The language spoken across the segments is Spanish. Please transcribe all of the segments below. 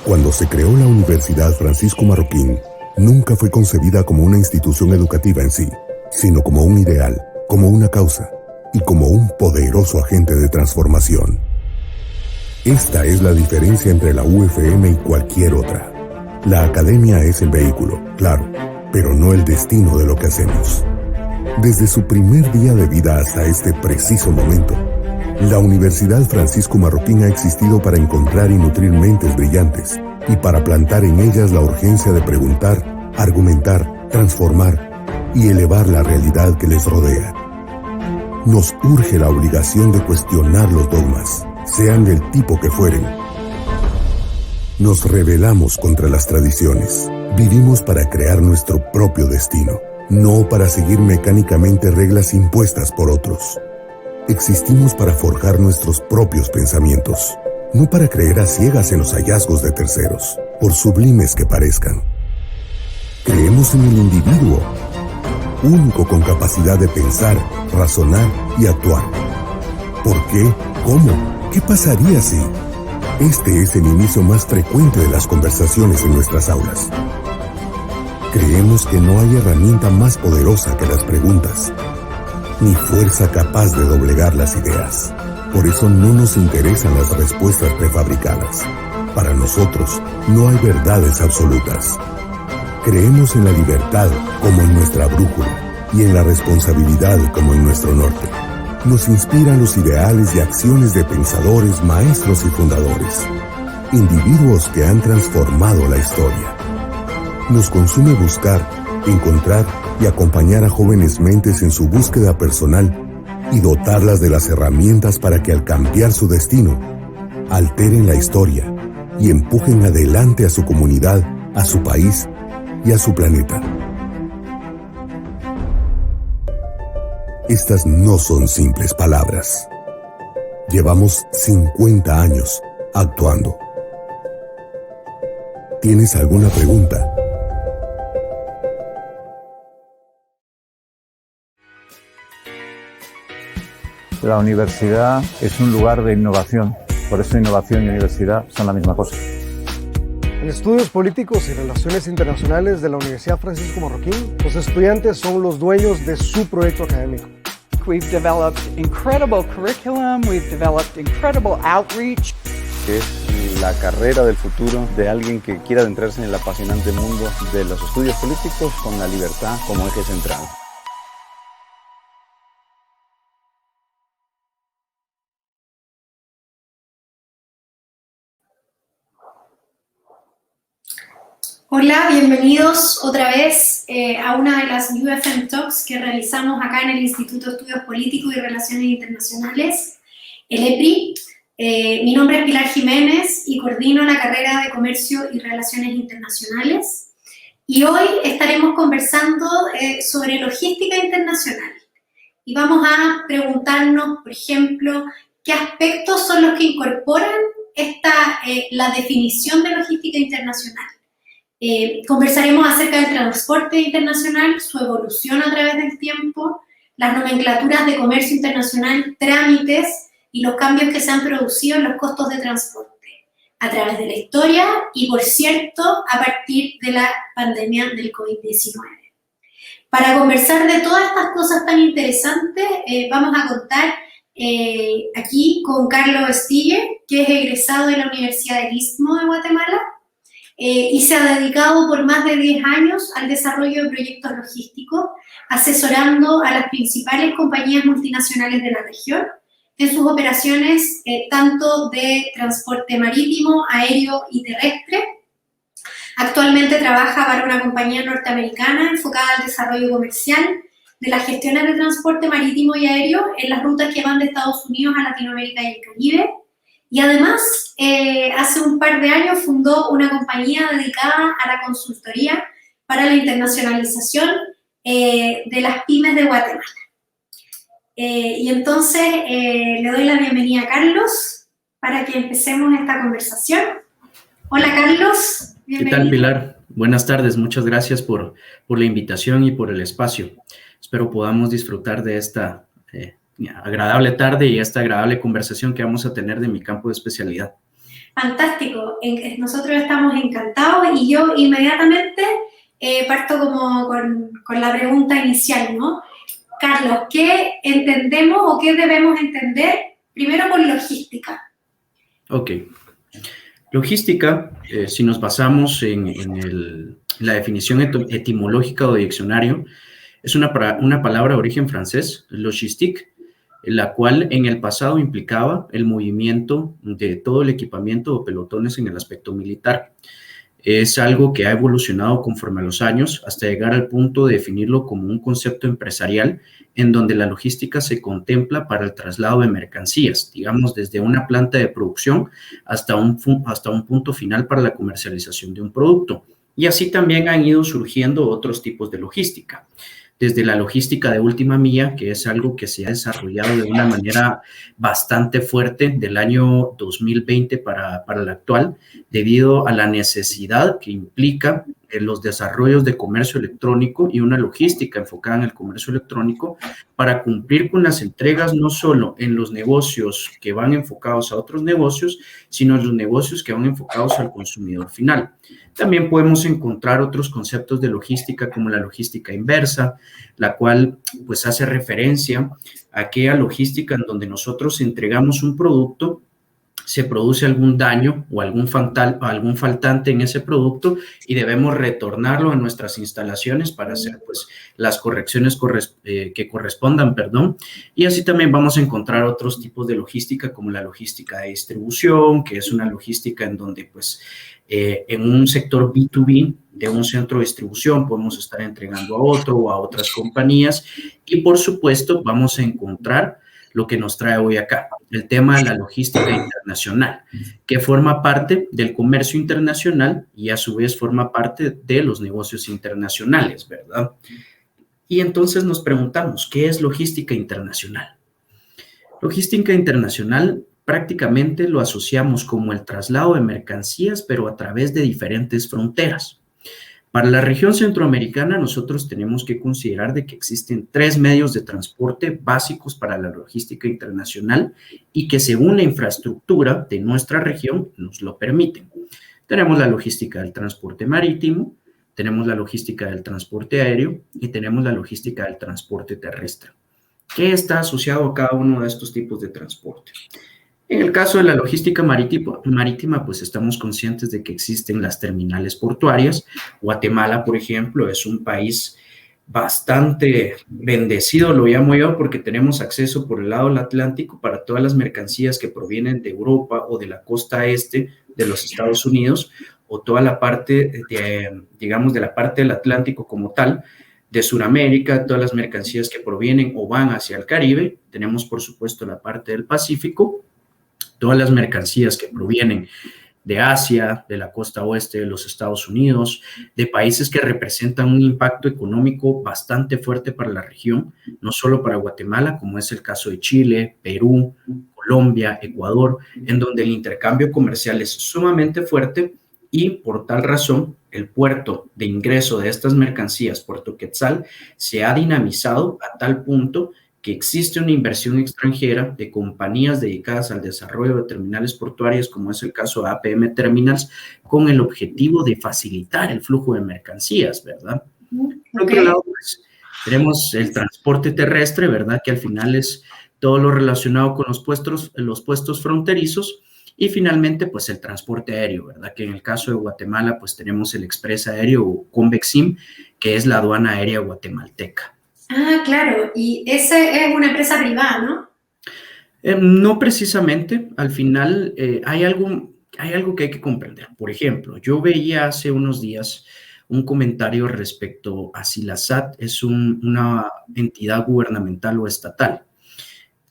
Cuando se creó la Universidad Francisco Marroquín, nunca fue concebida como una institución educativa en sí, sino como un ideal, como una causa y como un poderoso agente de transformación. Esta es la diferencia entre la UFM y cualquier otra. La academia es el vehículo, claro, pero no el destino de lo que hacemos. Desde su primer día de vida hasta este preciso momento, la Universidad Francisco Marroquín ha existido para encontrar y nutrir mentes brillantes y para plantar en ellas la urgencia de preguntar, argumentar, transformar y elevar la realidad que les rodea. Nos urge la obligación de cuestionar los dogmas, sean del tipo que fueren. Nos rebelamos contra las tradiciones. Vivimos para crear nuestro propio destino, no para seguir mecánicamente reglas impuestas por otros. Existimos para forjar nuestros propios pensamientos, no para creer a ciegas en los hallazgos de terceros, por sublimes que parezcan. Creemos en el individuo, único con capacidad de pensar, razonar y actuar. ¿Por qué? ¿Cómo? ¿Qué pasaría si? Este es el inicio más frecuente de las conversaciones en nuestras aulas. Creemos que no hay herramienta más poderosa que las preguntas, ni fuerza capaz de doblegar las ideas. Por eso no nos interesan las respuestas prefabricadas. Para nosotros, no hay verdades absolutas. Creemos en la libertad como en nuestra brújula y en la responsabilidad como en nuestro norte. Nos inspiran los ideales y acciones de pensadores, maestros y fundadores, individuos que han transformado la historia. Nos consume buscar, encontrar y acompañar a jóvenes mentes en su búsqueda personal y dotarlas de las herramientas para que al cambiar su destino, alteren la historia y empujen adelante a su comunidad, a su país y a su planeta. Estas no son simples palabras. Llevamos 50 años actuando. ¿Tienes alguna pregunta? La universidad es un lugar de innovación, por eso innovación y universidad son la misma cosa. En estudios políticos y relaciones internacionales de la Universidad Francisco Marroquín, los estudiantes son los dueños de su proyecto académico. We've developed incredible curriculum, we've developed incredible outreach. Es la carrera del futuro de alguien que quiera adentrarse en el apasionante mundo de los estudios políticos con la libertad como eje central. Hola, bienvenidos otra vez a una de las UFM Talks que realizamos acá en el Instituto de Estudios Políticos y Relaciones Internacionales, el EPRI. Mi nombre es Pilar Jiménez y coordino la carrera de Comercio y Relaciones Internacionales. Y hoy estaremos conversando sobre logística internacional. Y vamos a preguntarnos, por ejemplo, qué aspectos son los que incorporan la definición de logística internacional. Conversaremos acerca del transporte internacional, su evolución a través del tiempo, las nomenclaturas de comercio internacional, trámites y los cambios que se han producido en los costos de transporte a través de la historia y, por cierto, a partir de la pandemia del COVID-19. Para conversar de todas estas cosas tan interesantes, vamos a contar aquí con Carlos Estille, que es egresado de la Universidad del Istmo de Guatemala, y se ha dedicado por más de 10 años al desarrollo de proyectos logísticos, asesorando a las principales compañías multinacionales de la región en sus operaciones tanto de transporte marítimo, aéreo y terrestre. Actualmente trabaja para una compañía norteamericana enfocada al desarrollo comercial de las gestiones de transporte marítimo y aéreo en las rutas que van de Estados Unidos a Latinoamérica y el Caribe. Y además, hace un par de años fundó una compañía dedicada a la consultoría para la internacionalización de las pymes de Guatemala. Y entonces le doy la bienvenida a Carlos para que empecemos esta conversación. Hola Carlos, bienvenido. ¿Qué tal, Pilar? Buenas tardes, muchas gracias por la invitación y por el espacio. Espero podamos disfrutar de esta agradable tarde y esta agradable conversación que vamos a tener de mi campo de especialidad. Fantástico, nosotros estamos encantados y yo inmediatamente parto como con la pregunta inicial, ¿no? Carlos, ¿qué entendemos o qué debemos entender primero por logística? Ok. Logística, si nos basamos en la definición etimológica o de diccionario, es una palabra de origen francés, logistique, la cual en el pasado implicaba el movimiento de todo el equipamiento o pelotones en el aspecto militar. Es algo que ha evolucionado conforme a los años hasta llegar al punto de definirlo como un concepto empresarial en donde la logística se contempla para el traslado de mercancías, digamos desde una planta de producción hasta un punto final para la comercialización de un producto. Y así también han ido surgiendo otros tipos de logística. Desde la logística de última milla, que es algo que se ha desarrollado de una manera bastante fuerte del año 2020 para la actual, debido a la necesidad que implica los desarrollos de comercio electrónico y una logística enfocada en el comercio electrónico para cumplir con las entregas no solo en los negocios que van enfocados a otros negocios, sino en los negocios que van enfocados al consumidor final. También podemos encontrar otros conceptos de logística como la logística inversa, la cual pues hace referencia a aquella logística en donde nosotros entregamos un producto, se produce algún daño o algún faltante en ese producto y debemos retornarlo a nuestras instalaciones para hacer pues las correcciones que correspondan, y así también vamos a encontrar otros tipos de logística como la logística de distribución, que es una logística en donde pues en un sector B2B de un centro de distribución podemos estar entregando a otro o a otras compañías y por supuesto vamos a encontrar lo que nos trae hoy acá, el tema de la logística internacional, que forma parte del comercio internacional y a su vez forma parte de los negocios internacionales, ¿verdad? Y entonces nos preguntamos, ¿qué es logística internacional? Logística internacional prácticamente lo asociamos como el traslado de mercancías, pero a través de diferentes fronteras. Para la región centroamericana, nosotros tenemos que considerar de que existen 3 medios de transporte básicos para la logística internacional y que según la infraestructura de nuestra región nos lo permiten. Tenemos la logística del transporte marítimo, tenemos la logística del transporte aéreo y tenemos la logística del transporte terrestre. ¿Qué está asociado a cada uno de estos tipos de transporte? En el caso de la logística marítima, pues estamos conscientes de que existen las terminales portuarias. Guatemala, por ejemplo, es un país bastante bendecido, lo llamo yo, porque tenemos acceso por el lado del Atlántico para todas las mercancías que provienen de Europa o de la costa este de los Estados Unidos o toda la parte, de la parte del Atlántico como tal, de Sudamérica, todas las mercancías que provienen o van hacia el Caribe. Tenemos, por supuesto, la parte del Pacífico, todas las mercancías que provienen de Asia, de la costa oeste de los Estados Unidos, de países que representan un impacto económico bastante fuerte para la región, no solo para Guatemala, como es el caso de Chile, Perú, Colombia, Ecuador, en donde el intercambio comercial es sumamente fuerte y por tal razón el puerto de ingreso de estas mercancías, Puerto Quetzal, se ha dinamizado a tal punto que existe una inversión extranjera de compañías dedicadas al desarrollo de terminales portuarias, como es el caso de APM Terminals, con el objetivo de facilitar el flujo de mercancías, ¿verdad? Por otro lado, pues, tenemos el transporte terrestre, ¿verdad? Que al final es todo lo relacionado con los puestos fronterizos. Y finalmente, pues el transporte aéreo, ¿verdad? Que en el caso de Guatemala, pues tenemos el Express Aéreo o Convexim, que es la aduana aérea guatemalteca. Ah, claro, y esa es una empresa privada, ¿no? No precisamente, al final hay algo que hay que comprender. Por ejemplo, yo veía hace unos días un comentario respecto a si la SAT es una entidad gubernamental o estatal.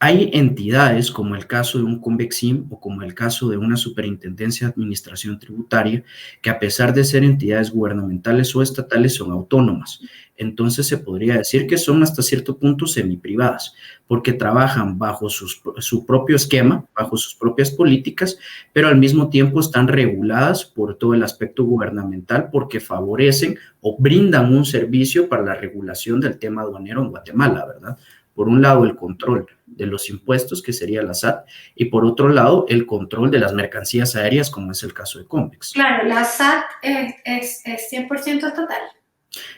Hay entidades como el caso de un Convexim o como el caso de una Superintendencia de Administración Tributaria que a pesar de ser entidades gubernamentales o estatales son autónomas. Entonces se podría decir que son hasta cierto punto semiprivadas porque trabajan bajo su propio esquema, bajo sus propias políticas, pero al mismo tiempo están reguladas por todo el aspecto gubernamental porque favorecen o brindan un servicio para la regulación del tema aduanero en Guatemala, ¿verdad? Por un lado, el control de los impuestos, que sería la SAT, y por otro lado, el control de las mercancías aéreas, como es el caso de Convex. Claro, la SAT es 100% estatal.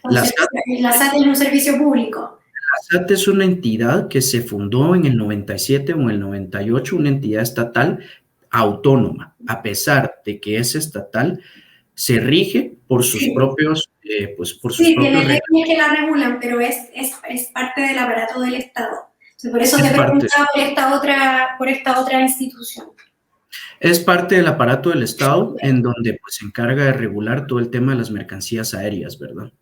La Entonces, SAT, la SAT es un servicio público. la SAT es una entidad que se fundó en el 97 o en el 98, una entidad estatal autónoma, a pesar de que es estatal, se rige por sus Sí. propios, por sus Sí, propios tiene leyes que la regulan, pero es parte del aparato del Estado. Entonces, por eso Es te parte. preguntaba por esta otra institución. Es parte del aparato del Estado en donde pues, se encarga de regular todo el tema de las mercancías aéreas, ¿verdad?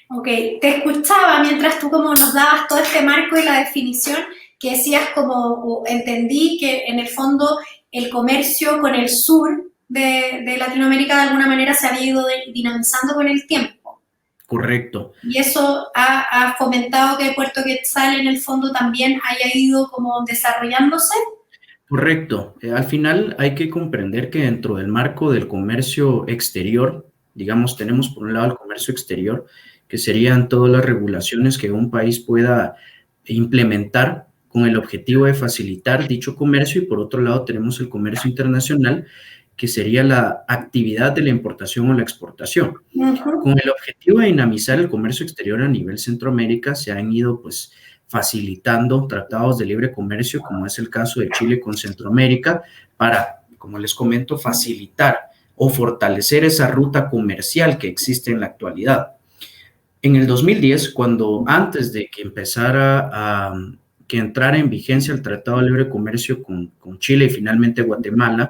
Ok, te escuchaba mientras tú como nos dabas todo este marco y la definición que decías o entendí que en el fondo el comercio con el sur de Latinoamérica de alguna manera se había ido dinamizando con el tiempo. Correcto. Y eso ha fomentado que Puerto Quetzal en el fondo también haya ido como desarrollándose. Correcto. Al final hay que comprender que dentro del marco del comercio exterior, digamos, tenemos por un lado el comercio exterior, que serían todas las regulaciones que un país pueda implementar con el objetivo de facilitar dicho comercio, y por otro lado tenemos el comercio internacional, que sería la actividad de la importación o la exportación. Con el objetivo de dinamizar el comercio exterior a nivel Centroamérica, se han ido pues facilitando tratados de libre comercio, como es el caso de Chile con Centroamérica, para, como les comento, facilitar o fortalecer esa ruta comercial que existe en la actualidad. En el 2010, antes de que que entrara en vigencia el Tratado de Libre Comercio con Chile y finalmente Guatemala,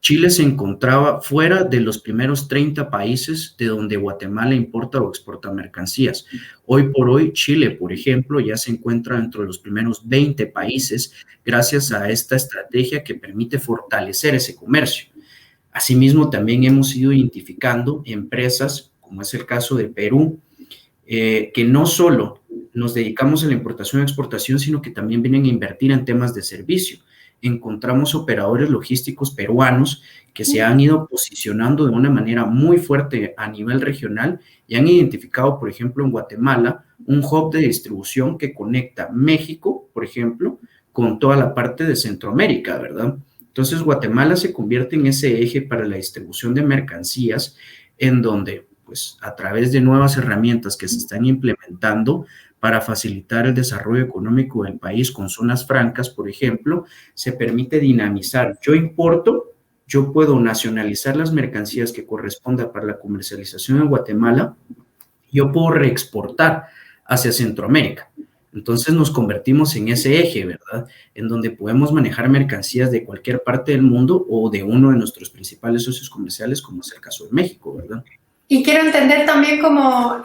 Chile se encontraba fuera de los primeros 30 países de donde Guatemala importa o exporta mercancías. Hoy por hoy, Chile, por ejemplo, ya se encuentra dentro de los primeros 20 países gracias a esta estrategia que permite fortalecer ese comercio. Asimismo, también hemos ido identificando empresas, como es el caso de Perú, que no solo nos dedicamos a la importación y exportación, sino que también vienen a invertir en temas de servicio. Encontramos operadores logísticos peruanos que se han ido posicionando de una manera muy fuerte a nivel regional y han identificado, por ejemplo, en Guatemala, un hub de distribución que conecta México, por ejemplo, con toda la parte de Centroamérica, ¿verdad? Entonces, Guatemala se convierte en ese eje para la distribución de mercancías, en donde, pues, a través de nuevas herramientas que se están implementando para facilitar el desarrollo económico del país con zonas francas, por ejemplo, se permite dinamizar. Yo importo, yo puedo nacionalizar las mercancías que correspondan para la comercialización en Guatemala, yo puedo reexportar hacia Centroamérica. Entonces nos convertimos en ese eje, ¿verdad? En donde podemos manejar mercancías de cualquier parte del mundo o de uno de nuestros principales socios comerciales, como es el caso de México, ¿verdad? Y quiero entender también como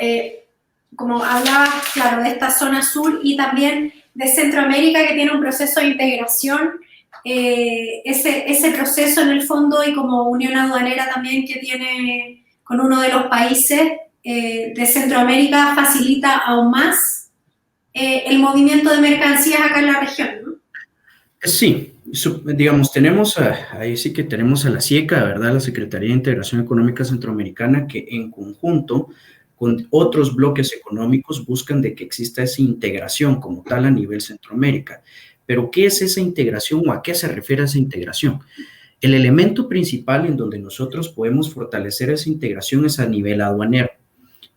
hablabas, claro, de esta zona sur y también de Centroamérica, que tiene un proceso de integración, ese proceso en el fondo y como unión aduanera también que tiene con uno de los países de Centroamérica facilita aún más el movimiento de mercancías acá en la región, ¿no? Sí, digamos, ahí sí que tenemos a la SIECA, ¿verdad? La Secretaría de Integración Económica Centroamericana, que en conjunto con otros bloques económicos buscan de que exista esa integración como tal a nivel Centroamérica. Pero, ¿qué es esa integración o a qué se refiere esa integración? El elemento principal en donde nosotros podemos fortalecer esa integración es a nivel aduanero.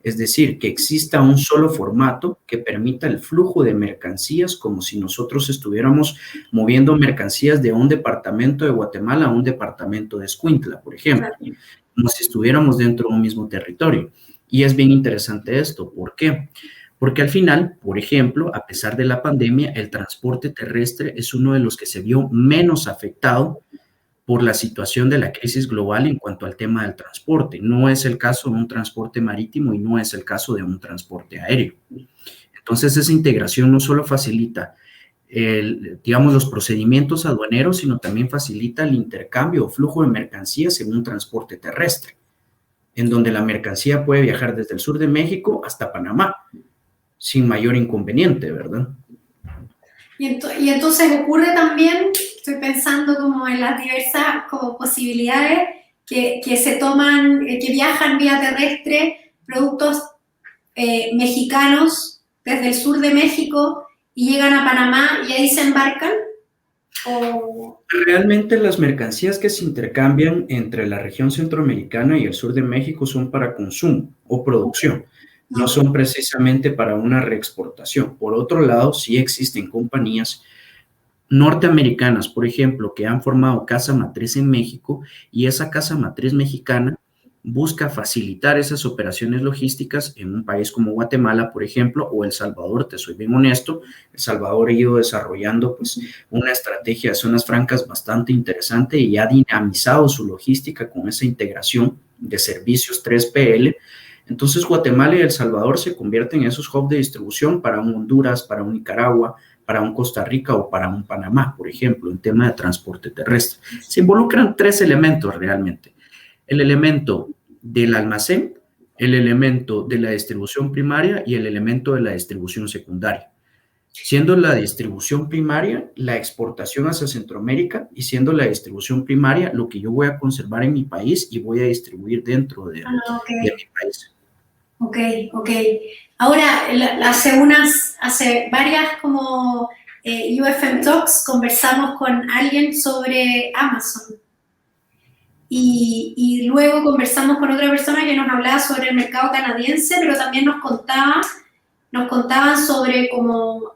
Es decir, que exista un solo formato que permita el flujo de mercancías como si nosotros estuviéramos moviendo mercancías de un departamento de Guatemala a un departamento de Escuintla, por ejemplo, como si estuviéramos dentro de un mismo territorio. Y es bien interesante esto. ¿Por qué? Porque al final, por ejemplo, a pesar de la pandemia, el transporte terrestre es uno de los que se vio menos afectado por la situación de la crisis global en cuanto al tema del transporte. No es el caso de un transporte marítimo y no es el caso de un transporte aéreo. Entonces, esa integración no solo facilita, los procedimientos aduaneros, sino también facilita el intercambio o flujo de mercancías en un transporte terrestre, en donde la mercancía puede viajar desde el sur de México hasta Panamá, sin mayor inconveniente, ¿verdad? Y entonces ocurre también, estoy pensando como en las diversas como posibilidades que se toman, que viajan vía terrestre, productos mexicanos desde el sur de México y llegan a Panamá y ahí se embarcan? ¿O... Realmente las mercancías que se intercambian entre la región centroamericana y el sur de México son para consumo o producción, no son precisamente para una reexportación. Por otro lado, sí existen compañías norteamericanas, por ejemplo, que han formado casa matriz en México y esa casa matriz mexicana busca facilitar esas operaciones logísticas en un país como Guatemala, por ejemplo, o El Salvador. Te soy bien honesto, El Salvador ha ido desarrollando pues una estrategia de zonas francas bastante interesante y ha dinamizado su logística con esa integración de servicios 3PL. Entonces Guatemala y El Salvador se convierten en esos hubs de distribución para un Honduras, para un Nicaragua, para un Costa Rica o para un Panamá, por ejemplo, en tema de transporte terrestre. Se involucran 3 elementos realmente. El elemento del almacén, el elemento de la distribución primaria y el elemento de la distribución secundaria. Siendo la distribución primaria la exportación hacia Centroamérica y siendo la distribución primaria lo que yo voy a conservar en mi país y voy a distribuir dentro de mi país. Ok. Ahora, hace varias como UFM Talks conversamos con alguien sobre Amazon. Y luego conversamos con otra persona que nos hablaba sobre el mercado canadiense, pero también nos contaban sobre como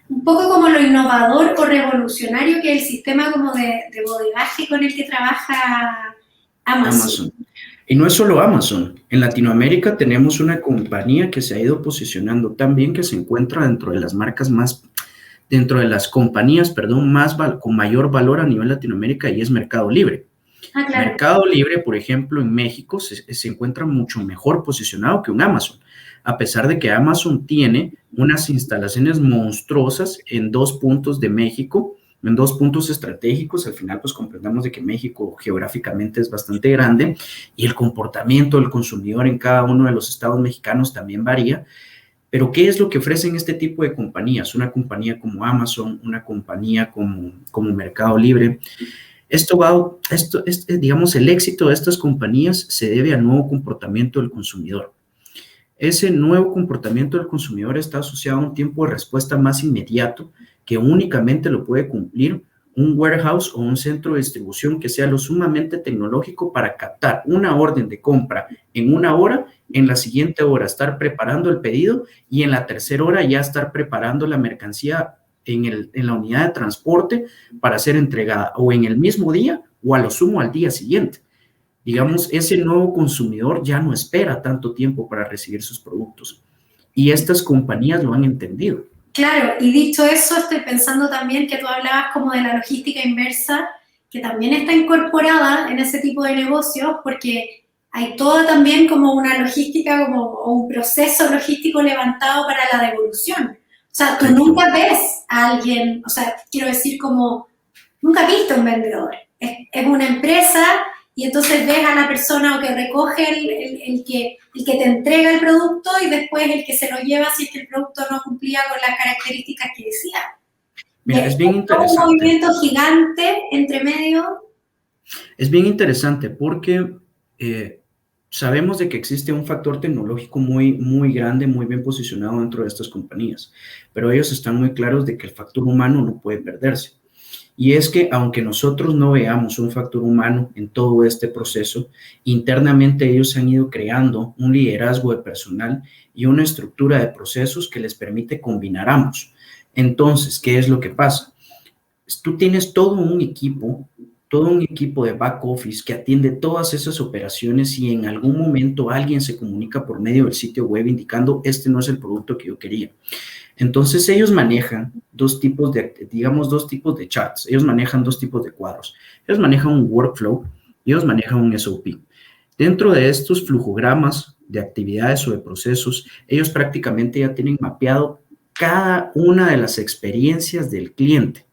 un poco como lo innovador o revolucionario que es el sistema como de bodegaje con el que trabaja Amazon. Y no es solo Amazon. En Latinoamérica tenemos una compañía que se ha ido posicionando tan bien que se encuentra dentro de las marcas dentro de las compañías, con mayor valor a nivel Latinoamérica y es Mercado Libre. Claro. Mercado Libre, por ejemplo, en México se encuentra mucho mejor posicionado que un Amazon, a pesar de que Amazon tiene unas instalaciones monstruosas en 2 puntos de México, en 2 puntos estratégicos. Al final, pues comprendamos de que México geográficamente es bastante grande y el comportamiento del consumidor en cada uno de los estados mexicanos también varía. Pero, ¿qué es lo que ofrecen este tipo de compañías? Una compañía como Amazon, una compañía como Mercado Libre. Digamos, el éxito de estas compañías se debe al nuevo comportamiento del consumidor. Ese nuevo comportamiento del consumidor está asociado a un tiempo de respuesta más inmediato que únicamente lo puede cumplir un warehouse o un centro de distribución que sea lo sumamente tecnológico para captar una orden de compra en 1 hora, en la siguiente hora estar preparando el pedido y en la tercera hora ya estar preparando la mercancía en la unidad de transporte para ser entregada o en el mismo día o a lo sumo al día siguiente. Digamos, ese nuevo consumidor ya no espera tanto tiempo para recibir sus productos y estas compañías lo han entendido. Claro, y dicho eso, estoy pensando también que tú hablabas como de la logística inversa, que también está incorporada en ese tipo de negocios, porque hay toda también como una logística, o un proceso logístico levantado para la devolución. O sea, tú nunca ves a alguien, o sea, quiero decir como, nunca has visto un vendedor. Es una empresa y entonces ves a la persona que recoge el que te entrega el producto y después el que se lo lleva si es que el producto no cumplía con las características que decía. Mira, es bien interesante. Un movimiento gigante entre medio. Es bien interesante porque sabemos de que existe un factor tecnológico muy grande, muy bien posicionado dentro de estas compañías, pero ellos están muy claros de que el factor humano no puede perderse. Y es que aunque nosotros no veamos un factor humano en todo este proceso, internamente ellos han ido creando un liderazgo de personal y una estructura de procesos que les permite combinar ambos. Entonces, ¿qué es lo que pasa? Tú tienes todo un equipo de back office que atiende todas esas operaciones y en algún momento alguien se comunica por medio del sitio web indicando este no es el producto que yo quería. Entonces ellos manejan dos tipos de charts, ellos manejan 2 tipos de cuadros, ellos manejan un workflow y ellos manejan un SOP. Dentro de estos flujogramas de actividades o de procesos, ellos prácticamente ya tienen mapeado cada una de las experiencias del cliente.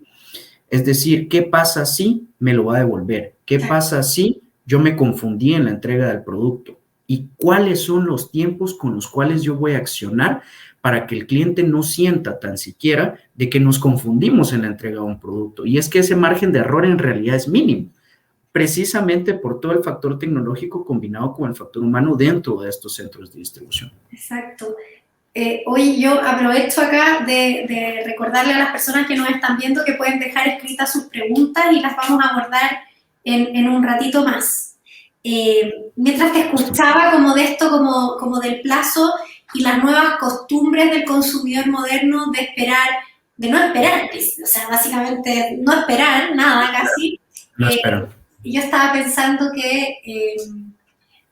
Es decir, ¿qué pasa si me lo va a devolver? ¿Qué pasa si yo me confundí en la entrega del producto? ¿Y cuáles son los tiempos con los cuales yo voy a accionar para que el cliente no sienta tan siquiera de que nos confundimos en la entrega de un producto? Y es que ese margen de error en realidad es mínimo, precisamente por todo el factor tecnológico combinado con el factor humano dentro de estos centros de distribución. Exacto. Hoy yo aprovecho acá de recordarle a las personas que nos están viendo que pueden dejar escritas sus preguntas y las vamos a abordar en un ratito más. Mientras te escuchaba como de esto, como del plazo y las nuevas costumbres del consumidor moderno de esperar, de no esperar, o sea, básicamente no esperar nada casi. No espero. Yo estaba pensando que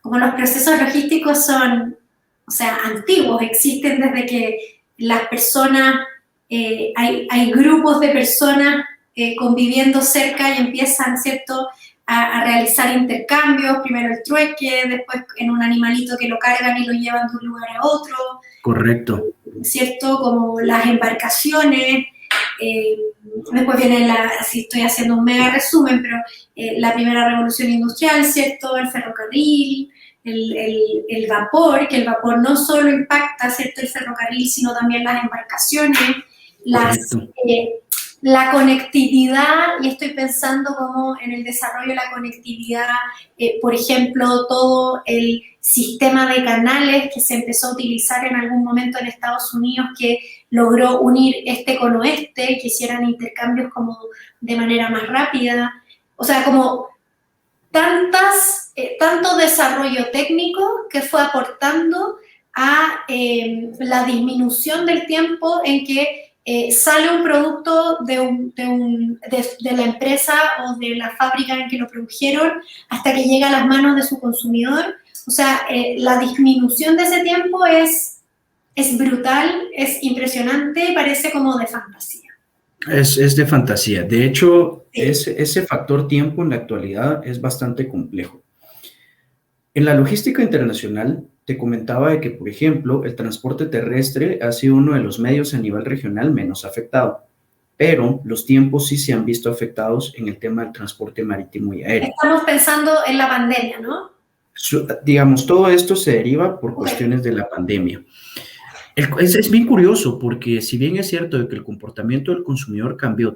como los procesos logísticos son, o sea, antiguos, existen desde que las personas, hay grupos de personas conviviendo cerca y empiezan, ¿cierto?, a realizar intercambios, primero el trueque, después en un animalito que lo cargan y lo llevan de un lugar a otro. Correcto. ¿Cierto? Como las embarcaciones, después viene si estoy haciendo un mega resumen, pero la primera revolución industrial, ¿cierto? El ferrocarril, el vapor, que el vapor no solo impacta, ¿cierto?, el ferrocarril, sino también las embarcaciones, la conectividad, y estoy pensando como en el desarrollo de la conectividad, por ejemplo, todo el sistema de canales que se empezó a utilizar en algún momento en Estados Unidos, que logró unir este con oeste, que hicieran intercambios como de manera más rápida, o sea, como tanto desarrollo técnico que fue aportando a la disminución del tiempo en que sale un producto de la empresa o de la fábrica en que lo produjeron hasta que llega a las manos de su consumidor. O sea, la disminución de ese tiempo es brutal, es impresionante y parece como de fantasía. Es de fantasía. De hecho, ese factor tiempo en la actualidad es bastante complejo. En la logística internacional, te comentaba de que, por ejemplo, el transporte terrestre ha sido uno de los medios a nivel regional menos afectado, pero los tiempos sí se han visto afectados en el tema del transporte marítimo y aéreo. Estamos pensando en la pandemia, ¿no? Digamos, todo esto se deriva por cuestiones de la pandemia. Es bien curioso porque si bien es cierto de que el comportamiento del consumidor cambió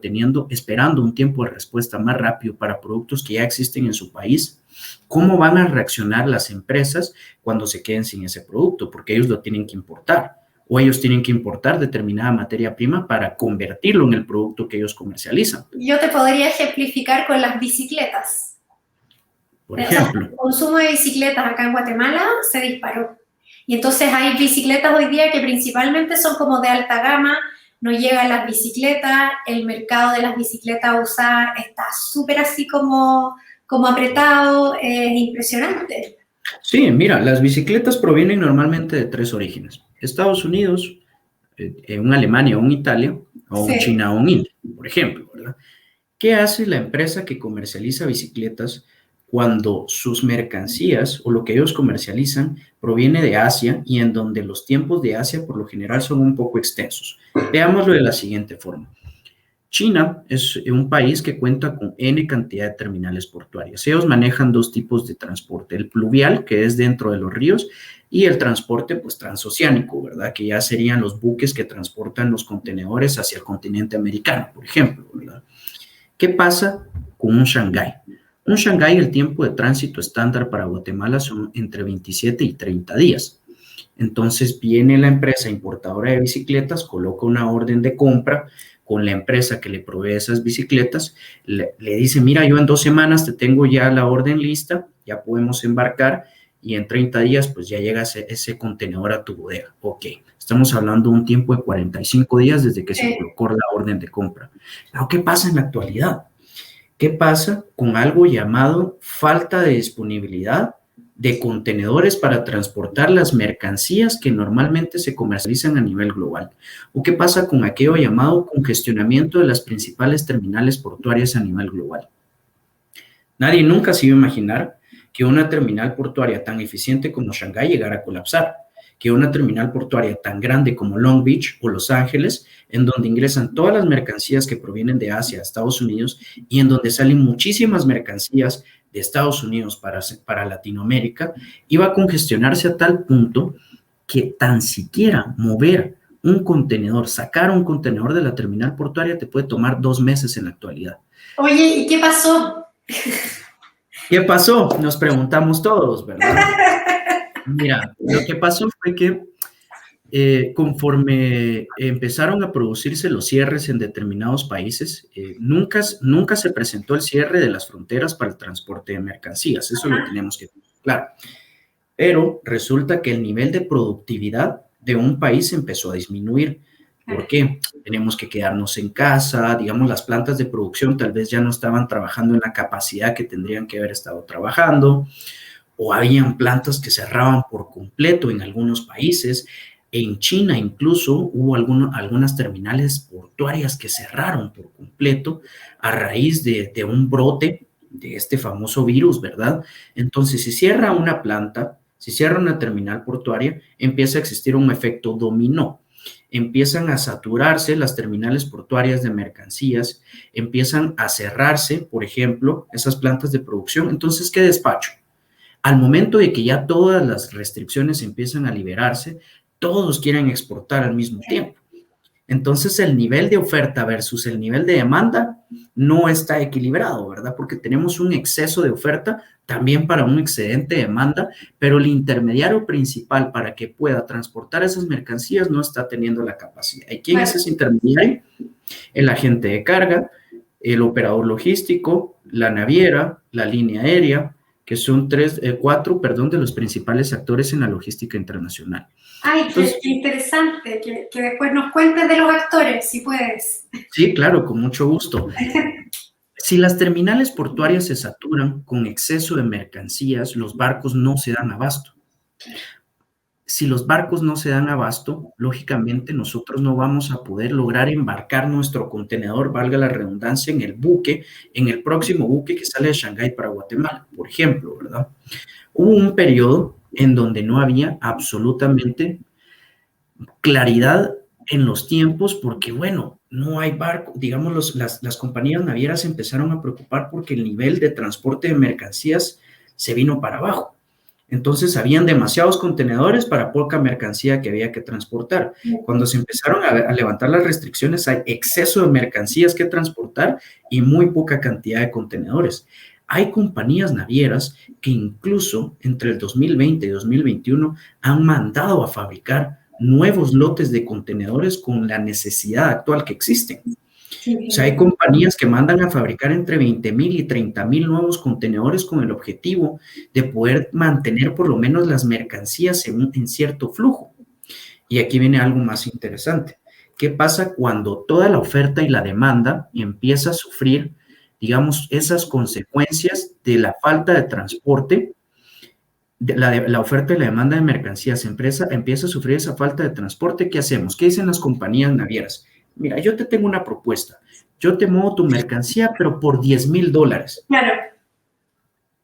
esperando un tiempo de respuesta más rápido para productos que ya existen en su país, ¿cómo van a reaccionar las empresas cuando se queden sin ese producto? Porque ellos lo tienen que importar o ellos tienen que importar determinada materia prima para convertirlo en el producto que ellos comercializan. Yo te podría ejemplificar con las bicicletas. Por ejemplo. El consumo de bicicletas acá en Guatemala se disparó. Y entonces hay bicicletas hoy día que principalmente son como de alta gama, no llegan las bicicletas, el mercado de las bicicletas usadas está súper así como apretado, es impresionante. Sí, mira, las bicicletas provienen normalmente de 3 orígenes. Estados Unidos, un Alemania o un Italia, o un China o un India, por ejemplo, ¿verdad? ¿Qué hace la empresa que comercializa bicicletas cuando sus mercancías o lo que ellos comercializan proviene de Asia y en donde los tiempos de Asia por lo general son un poco extensos? Veámoslo de la siguiente forma. China es un país que cuenta con N cantidad de terminales portuarias. Ellos manejan 2 tipos de transporte, el pluvial, que es dentro de los ríos, y el transporte pues transoceánico, ¿verdad? Que ya serían los buques que transportan los contenedores hacia el continente americano, por ejemplo, ¿verdad? ¿Qué pasa con un Shanghái? Un Shanghái, el tiempo de tránsito estándar para Guatemala son entre 27 y 30 días. Entonces viene la empresa importadora de bicicletas, coloca una orden de compra con la empresa que le provee esas bicicletas, le dice, mira, yo en 2 semanas te tengo ya la orden lista, ya podemos embarcar y en 30 días pues ya llega ese contenedor a tu bodega. Ok, estamos hablando de un tiempo de 45 días desde que se colocó la orden de compra. Pero ¿qué pasa en la actualidad? ¿Qué pasa con algo llamado falta de disponibilidad de contenedores para transportar las mercancías que normalmente se comercializan a nivel global? ¿O qué pasa con aquello llamado congestionamiento de las principales terminales portuarias a nivel global? Nadie nunca se iba a imaginar que una terminal portuaria tan eficiente como Shanghái llegara a colapsar, que una terminal portuaria tan grande como Long Beach o Los Ángeles, en donde ingresan todas las mercancías que provienen de Asia a Estados Unidos y en donde salen muchísimas mercancías de Estados Unidos para Latinoamérica, iba a congestionarse a tal punto que tan siquiera mover un contenedor, sacar un contenedor de la terminal portuaria te puede tomar 2 meses en la actualidad. Oye, ¿y qué pasó? ¿Qué pasó? Nos preguntamos todos, ¿verdad? Mira, lo que pasó fue que conforme empezaron a producirse los cierres en determinados países, nunca se presentó el cierre de las fronteras para el transporte de mercancías, eso lo tenemos que tener claro. Pero resulta que el nivel de productividad de un país empezó a disminuir. ¿Por qué? Tenemos que quedarnos en casa, digamos, las plantas de producción tal vez ya no estaban trabajando en la capacidad que tendrían que haber estado trabajando, o habían plantas que cerraban por completo en algunos países. En China incluso hubo algunas terminales portuarias que cerraron por completo a raíz de un brote de este famoso virus, ¿verdad? Entonces, si cierra una planta, si cierra una terminal portuaria, empieza a existir un efecto dominó. Empiezan a saturarse las terminales portuarias de mercancías, empiezan a cerrarse, por ejemplo, esas plantas de producción. Entonces, ¿qué despacho? Al momento de que ya todas las restricciones empiezan a liberarse, todos quieren exportar al mismo tiempo. Entonces, el nivel de oferta versus el nivel de demanda no está equilibrado, ¿verdad? Porque tenemos un exceso de oferta también para un excedente de demanda, pero el intermediario principal para que pueda transportar esas mercancías no está teniendo la capacidad. ¿Y quién es ese intermediario? El agente de carga, el operador logístico, la naviera, la línea aérea, que son cuatro de los principales actores en la logística internacional. Ay, entonces, qué interesante, que después nos cuentes de los actores, si puedes. Sí, claro, con mucho gusto. Si las terminales portuarias se saturan con exceso de mercancías, los barcos no se dan abasto. Si los barcos no se dan abasto, lógicamente nosotros no vamos a poder lograr embarcar nuestro contenedor, valga la redundancia, en el próximo buque que sale de Shanghái para Guatemala, por ejemplo, ¿verdad? Hubo un periodo en donde no había absolutamente claridad en los tiempos porque, bueno, no hay barco, digamos, las compañías navieras empezaron a preocupar porque el nivel de transporte de mercancías se vino para abajo. Entonces, habían demasiados contenedores para poca mercancía que había que transportar. Cuando se empezaron a levantar las restricciones, hay exceso de mercancías que transportar y muy poca cantidad de contenedores. Hay compañías navieras que incluso entre el 2020 y 2021 han mandado a fabricar nuevos lotes de contenedores con la necesidad actual que existen. O sea, hay compañías que mandan a fabricar entre 20,000 y 30,000 nuevos contenedores con el objetivo de poder mantener por lo menos las mercancías en cierto flujo. Y aquí viene algo más interesante. ¿Qué pasa cuando toda la oferta y la demanda empieza a sufrir, digamos, esas consecuencias de la falta de transporte? La oferta y la demanda de mercancías, empieza a sufrir esa falta de transporte. ¿Qué hacemos? ¿Qué dicen las compañías navieras? Mira, yo te tengo una propuesta. Yo te muevo tu mercancía, pero por $10,000. Claro.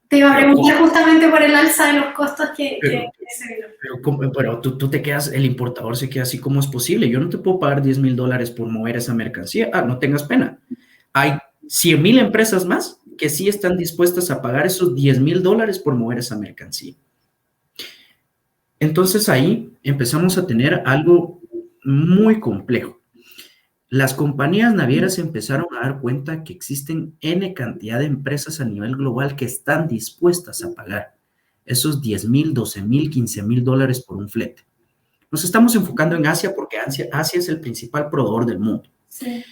Te iba a preguntar justamente por el alza de los costos que se vio. Pero tú te quedas, el importador se queda así, ¿cómo es posible? Yo no te puedo pagar $10,000 por mover esa mercancía. No tengas pena. Hay 100,000 empresas más que sí están dispuestas a pagar esos $10,000 por mover esa mercancía. Entonces ahí empezamos a tener algo muy complejo. Las compañías navieras empezaron a dar cuenta que existen N cantidad de empresas a nivel global que están dispuestas a pagar esos $10,000, $12,000, $15,000 por un flete. Nos estamos enfocando en Asia porque Asia es el principal proveedor del mundo. Sí.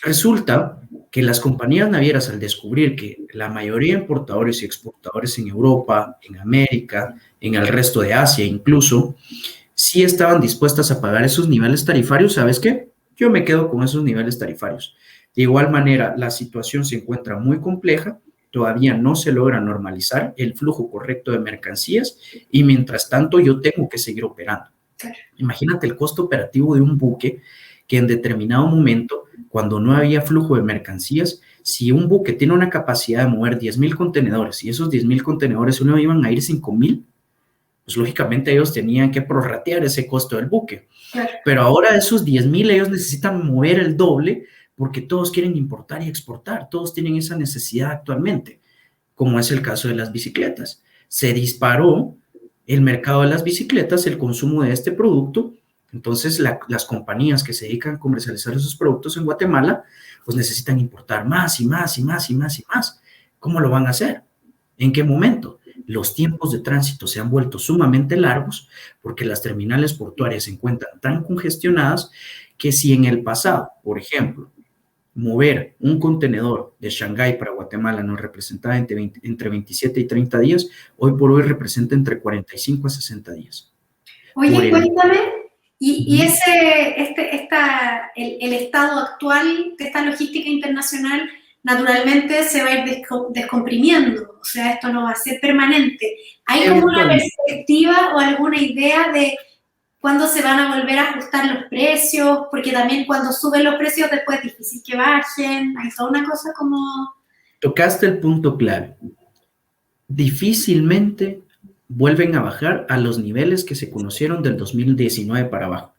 Resulta que las compañías navieras, al descubrir que la mayoría de importadores y exportadores en Europa, en América, en el resto de Asia incluso, sí estaban dispuestas a pagar esos niveles tarifarios, ¿sabes qué? Yo me quedo con esos niveles tarifarios. De igual manera, la situación se encuentra muy compleja, todavía no se logra normalizar el flujo correcto de mercancías y mientras tanto yo tengo que seguir operando. Imagínate el costo operativo de un buque que en determinado momento, cuando no había flujo de mercancías, si un buque tiene una capacidad de mover 10,000 contenedores y esos 10,000 contenedores uno iban a ir 5,000, pues lógicamente ellos tenían que prorratear ese costo del buque. Claro. Pero ahora de esos 10,000 ellos necesitan mover el doble porque todos quieren importar y exportar, todos tienen esa necesidad actualmente, como es el caso de las bicicletas. Se disparó el mercado de las bicicletas, el consumo de este producto, entonces las compañías que se dedican a comercializar esos productos en Guatemala, pues necesitan importar más y más y más y más y más. ¿Cómo lo van a hacer? ¿En qué momento? los tiempos de tránsito se han vuelto sumamente largos porque las terminales portuarias se encuentran tan congestionadas que si en el pasado, por ejemplo, mover un contenedor de Shanghái para Guatemala nos representaba entre 27 y 30 días, hoy por hoy representa entre 45 a 60 días. Oye, cuéntame, y el estado actual de esta logística internacional naturalmente se va a ir descomprimiendo, o sea, esto no va a ser permanente. ¿Hay como una perspectiva o alguna idea de cuándo se van a volver a ajustar los precios? Porque también cuando suben los precios después es difícil que bajen, hay toda una cosa como... Tocaste el punto clave. Difícilmente vuelven a bajar a los niveles que se conocieron del 2019 para abajo.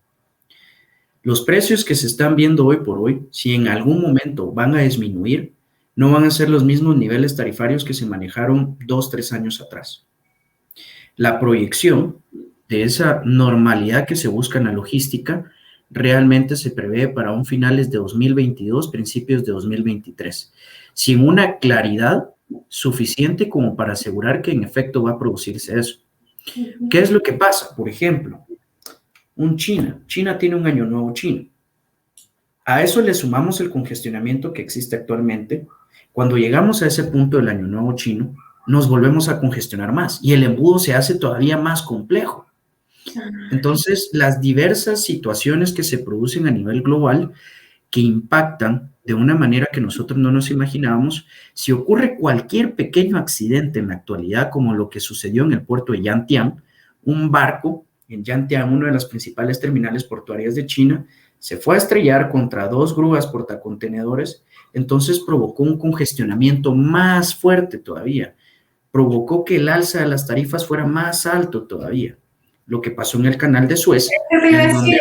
Los precios que se están viendo hoy por hoy, si en algún momento van a disminuir, no van a ser los mismos niveles tarifarios que se manejaron 2, 3 años atrás. La proyección de esa normalidad que se busca en la logística realmente se prevé para un finales de 2022, principios de 2023, sin una claridad suficiente como para asegurar que en efecto va a producirse eso. ¿Qué es lo que pasa? Por ejemplo, China tiene un año nuevo chino. A eso le sumamos el congestionamiento que existe actualmente. Cuando llegamos a ese punto del año nuevo chino, nos volvemos a congestionar más y el embudo se hace todavía más complejo. Entonces, las diversas situaciones que se producen a nivel global que impactan de una manera que nosotros no nos imaginábamos, si ocurre cualquier pequeño accidente en la actualidad, como lo que sucedió en el puerto de Yantian, un barco en Yantian, una de las principales terminales portuarias de China, se fue a estrellar contra 2 grúas portacontenedores, entonces provocó un congestionamiento más fuerte todavía, provocó que el alza de las tarifas fuera más alto todavía. Lo que pasó en el canal de Suez, en donde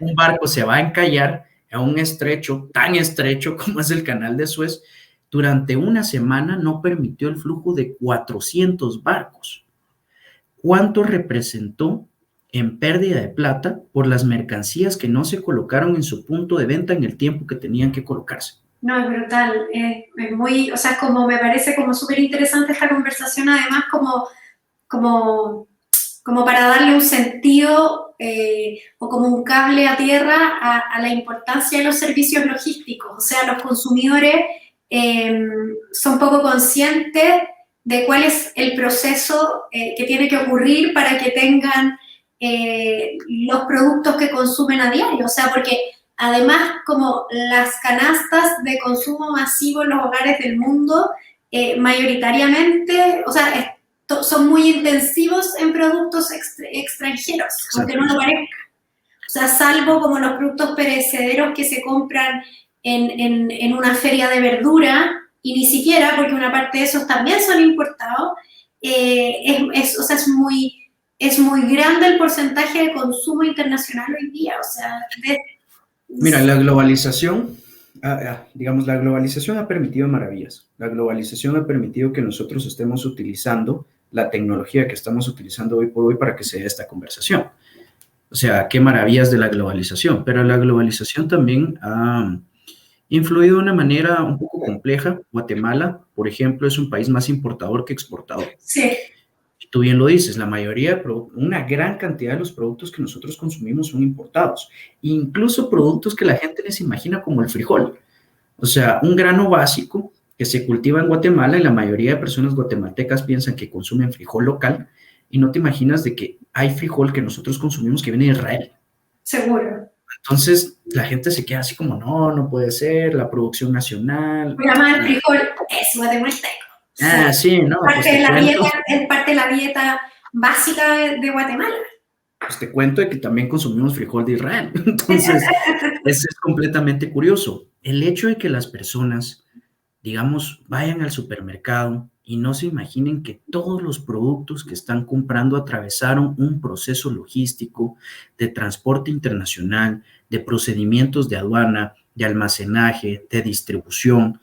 un barco se va a encallar a un estrecho tan estrecho como es el canal de Suez, durante una semana no permitió el flujo de 400 barcos. ¿Cuánto representó en pérdida de plata por las mercancías que no se colocaron en su punto de venta en el tiempo que tenían que colocarse? No, es brutal, es muy, o sea, como me parece como súper interesante esta conversación, además como para darle un sentido o como un cable a tierra a la importancia de los servicios logísticos. O sea, los consumidores son poco conscientes de cuál es el proceso que tiene que ocurrir para que tengan los productos que consumen a diario. O sea, porque además como las canastas de consumo masivo en los hogares del mundo, mayoritariamente, o sea, son muy intensivos en productos extranjeros, aunque no lo parezca. O sea, salvo como los productos perecederos que se compran en una feria de verdura, y ni siquiera, porque una parte de esos también son importados, o sea, es muy grande el porcentaje de consumo internacional hoy día. O sea, mira, la globalización, digamos, la globalización ha permitido maravillas. La globalización ha permitido que nosotros estemos utilizando la tecnología que estamos utilizando hoy por hoy para que se dé esta conversación. O sea, qué maravillas de la globalización. Pero la globalización también ha influido de una manera un poco compleja. Guatemala, por ejemplo, es un país más importador que exportador. Sí. Tú bien lo dices, la mayoría, una gran cantidad de los productos que nosotros consumimos son importados. Incluso productos que la gente les imagina como el frijol. O sea, un grano básico que se cultiva en Guatemala y la mayoría de personas guatemaltecas piensan que consumen frijol local y no te imaginas de que hay frijol que nosotros consumimos que viene de Israel. Seguro. Entonces, la gente se queda así como, no puede ser, la producción nacional. Voy a llamar el frijol, es guatemalteco. Sí, no. Es parte de la dieta básica de Guatemala. Pues te cuento de que también consumimos frijol de Israel. Entonces, eso es completamente curioso. El hecho de que las personas, digamos, vayan al supermercado y no se imaginen que todos los productos que están comprando atravesaron un proceso logístico de transporte internacional, de procedimientos de aduana, de almacenaje, de distribución.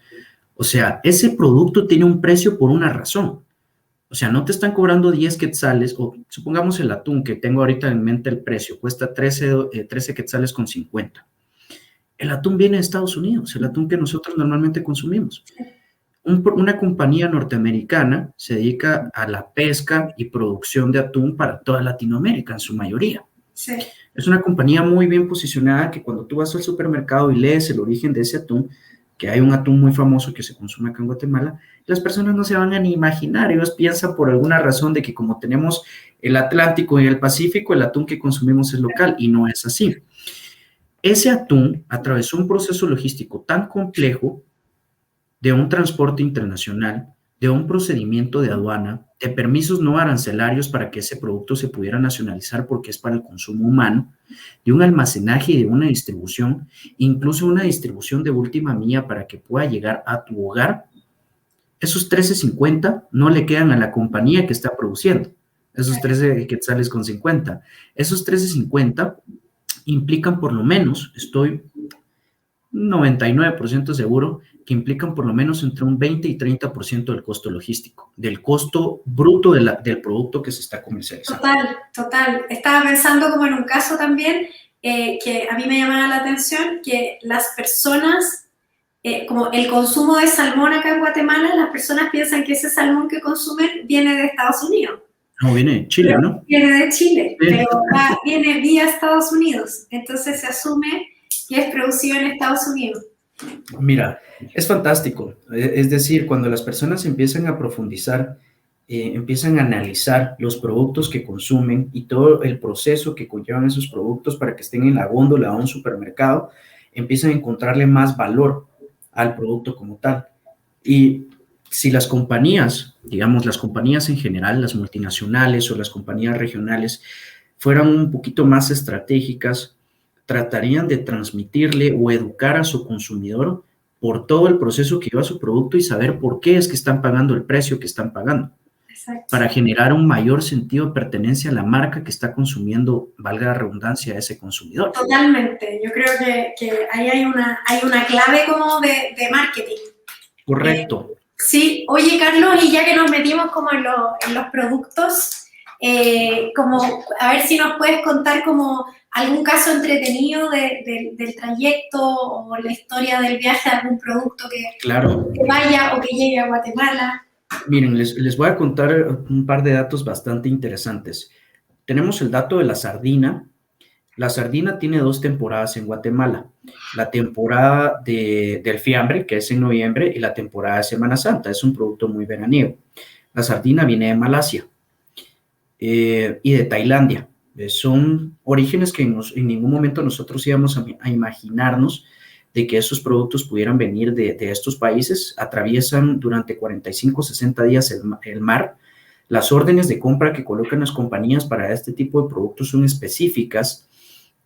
O sea, ese producto tiene un precio por una razón. O sea, no te están cobrando 10 quetzales, o supongamos el atún, que tengo ahorita en mente el precio, cuesta 13 quetzales con 50. El atún viene de Estados Unidos, el atún que nosotros normalmente consumimos. Una compañía norteamericana se dedica a la pesca y producción de atún para toda Latinoamérica, en su mayoría. Sí. Es una compañía muy bien posicionada que cuando tú vas al supermercado y lees el origen de ese atún, que hay un atún muy famoso que se consume acá en Guatemala, las personas no se van a ni imaginar. Ellos piensan por alguna razón de que como tenemos el Atlántico y el Pacífico, el atún que consumimos es local, y no es así. Ese atún atravesó un proceso logístico tan complejo de un transporte internacional, de un procedimiento de aduana, de permisos no arancelarios para que ese producto se pudiera nacionalizar porque es para el consumo humano, de un almacenaje y de una distribución, incluso una distribución de última milla para que pueda llegar a tu hogar. Esos 13.50 no le quedan a la compañía que está produciendo, esos 13 quetzales con 50. Esos 13.50 implican por lo menos, estoy 99% seguro, que implican por lo menos entre un 20 y 30% del costo logístico, del costo bruto del producto que se está comercializando. Total. Estaba pensando como en un caso también que a mí me llamaba la atención, que las personas, como el consumo de salmón acá en Guatemala, las personas piensan que ese salmón que consumen viene de Estados Unidos. No, viene de Chile, Pero ¿no? Viene de Chile, Sí. pero viene vía Estados Unidos. Entonces se asume que es producido en Estados Unidos. Mira, es fantástico. Es decir, cuando las personas empiezan a profundizar, empiezan a analizar los productos que consumen y todo el proceso que conllevan esos productos para que estén en la góndola o en un supermercado, empiezan a encontrarle más valor al producto como tal. Y si las compañías, digamos, las compañías en general, las multinacionales o las compañías regionales, fueran un poquito más estratégicas, tratarían de transmitirle o educar a su consumidor por todo el proceso que lleva su producto y saber por qué es que están pagando el precio que están pagando. Exacto. Para generar un mayor sentido de pertenencia a la marca que está consumiendo, valga la redundancia, a ese consumidor. Totalmente. Yo creo que ahí hay una clave como de marketing. Correcto. Sí. Oye, Carlos, y ya que nos metimos como en los productos, como a ver si nos puedes contar como algún caso entretenido del trayecto o la historia del viaje de algún producto Claro. que vaya o que llegue a Guatemala. Miren, les voy a contar un par de datos bastante interesantes. Tenemos el dato de la sardina. La sardina tiene 2 temporadas en Guatemala. La temporada del fiambre, que es en noviembre, y la temporada de Semana Santa. Es un producto muy veraniego. La sardina viene de Malasia y de Tailandia. Son orígenes que en ningún momento nosotros íbamos a imaginarnos de que esos productos pudieran venir de estos países. Atraviesan durante 45 o 60 días el mar. Las órdenes de compra que colocan las compañías para este tipo de productos son específicas,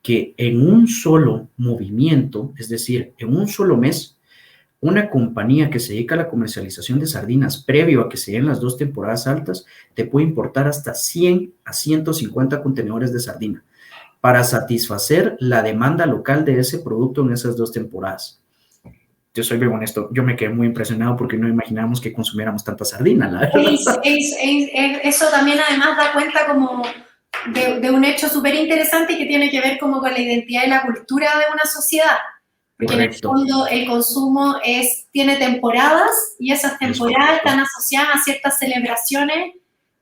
que en un solo movimiento, es decir, en un solo mes, una compañía que se dedica a la comercialización de sardinas previo a que se den las 2 temporadas altas, te puede importar hasta 100 a 150 contenedores de sardina para satisfacer la demanda local de ese producto en esas 2 temporadas. Yo soy bien honesto, yo me quedé muy impresionado porque no imaginábamos que consumiéramos tanta sardina, la verdad. Eso también además da cuenta como de un hecho súper interesante que tiene que ver como con la identidad y la cultura de una sociedad. Porque Correcto. en el fondo el consumo tiene temporadas y esas temporadas están asociadas a ciertas celebraciones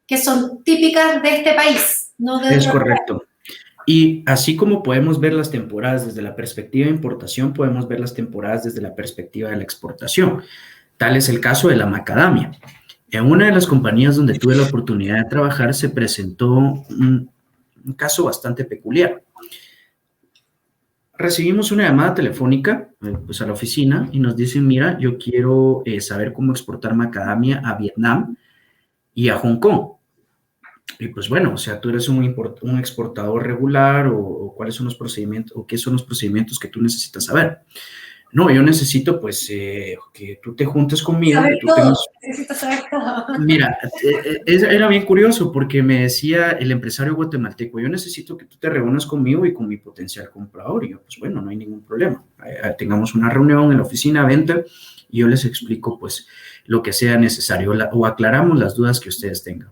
que son típicas de este país, no de Es otro correcto. Y así como podemos ver las temporadas desde la perspectiva de importación, podemos ver las temporadas desde la perspectiva de la exportación. Tal es el caso de la macadamia. En una de las compañías donde tuve la oportunidad de trabajar se presentó un caso bastante peculiar. Recibimos una llamada telefónica pues a la oficina y nos dicen, mira, yo quiero saber cómo exportar macadamia a Vietnam y a Hong Kong. Y pues bueno, o sea, tú eres un exportador regular o cuáles son los procedimientos o qué son los procedimientos que tú necesitas saber. No, yo necesito pues que tú te juntes conmigo. Saber que tú todo, tengas... necesito saber todo. Mira, era bien curioso porque me decía el empresario guatemalteco, yo necesito que tú te reúnas conmigo y con mi potencial comprador. Y yo, pues bueno, no hay ningún problema. Tengamos una reunión en la oficina, vente, y yo les explico pues lo que sea necesario o aclaramos las dudas que ustedes tengan.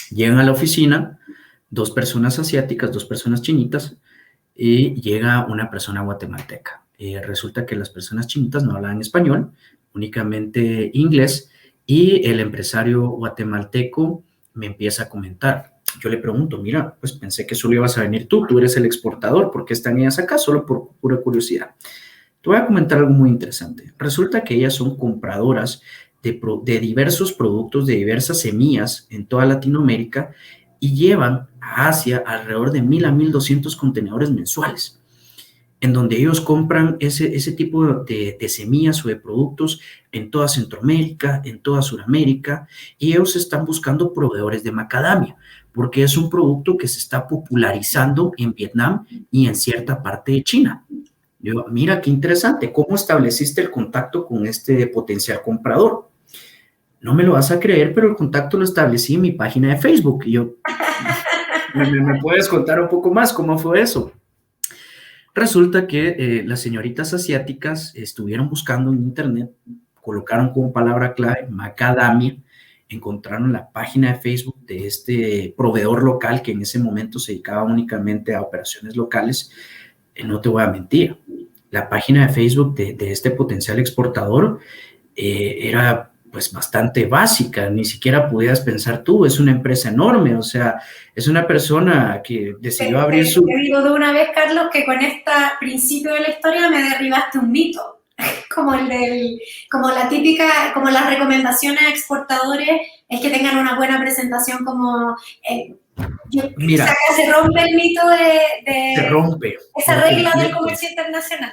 Llegan a la oficina 2 personas asiáticas, 2 personas chinitas, y llega una persona guatemalteca. Resulta que las personas chinitas no hablaban español, únicamente inglés, y el empresario guatemalteco me empieza a comentar. Yo le pregunto, mira, pues pensé que solo ibas a venir tú eres el exportador, ¿por qué están ellas acá? Solo por pura curiosidad. Te voy a comentar algo muy interesante. Resulta que ellas son compradoras de diversos productos, de diversas semillas en toda Latinoamérica, y llevan a Asia alrededor de 1,000 a 1,200 contenedores mensuales, en donde ellos compran ese tipo de semillas o de productos en toda Centroamérica, en toda Sudamérica, y ellos están buscando proveedores de macadamia, porque es un producto que se está popularizando en Vietnam y en cierta parte de China. Yo, mira, qué interesante, ¿cómo estableciste el contacto con este potencial comprador? No me lo vas a creer, pero el contacto lo establecí en mi página de Facebook. Y yo, ¿me puedes contar un poco más cómo fue eso? Resulta que las señoritas asiáticas estuvieron buscando en internet, colocaron como palabra clave macadamia, encontraron la página de Facebook de este proveedor local que en ese momento se dedicaba únicamente a operaciones locales. No te voy a mentir, la página de Facebook de este potencial exportador era pues bastante básica, ni siquiera podías pensar tú, es una empresa enorme, o sea, es una persona que decidió abrir su... Te digo de una vez, Carlos, que con este principio de la historia me derribaste un mito, como la típica, como las recomendaciones a exportadores es que tengan una buena presentación, como... Mira, o sea, se rompe el mito se rompe. Esa regla del comercio internacional.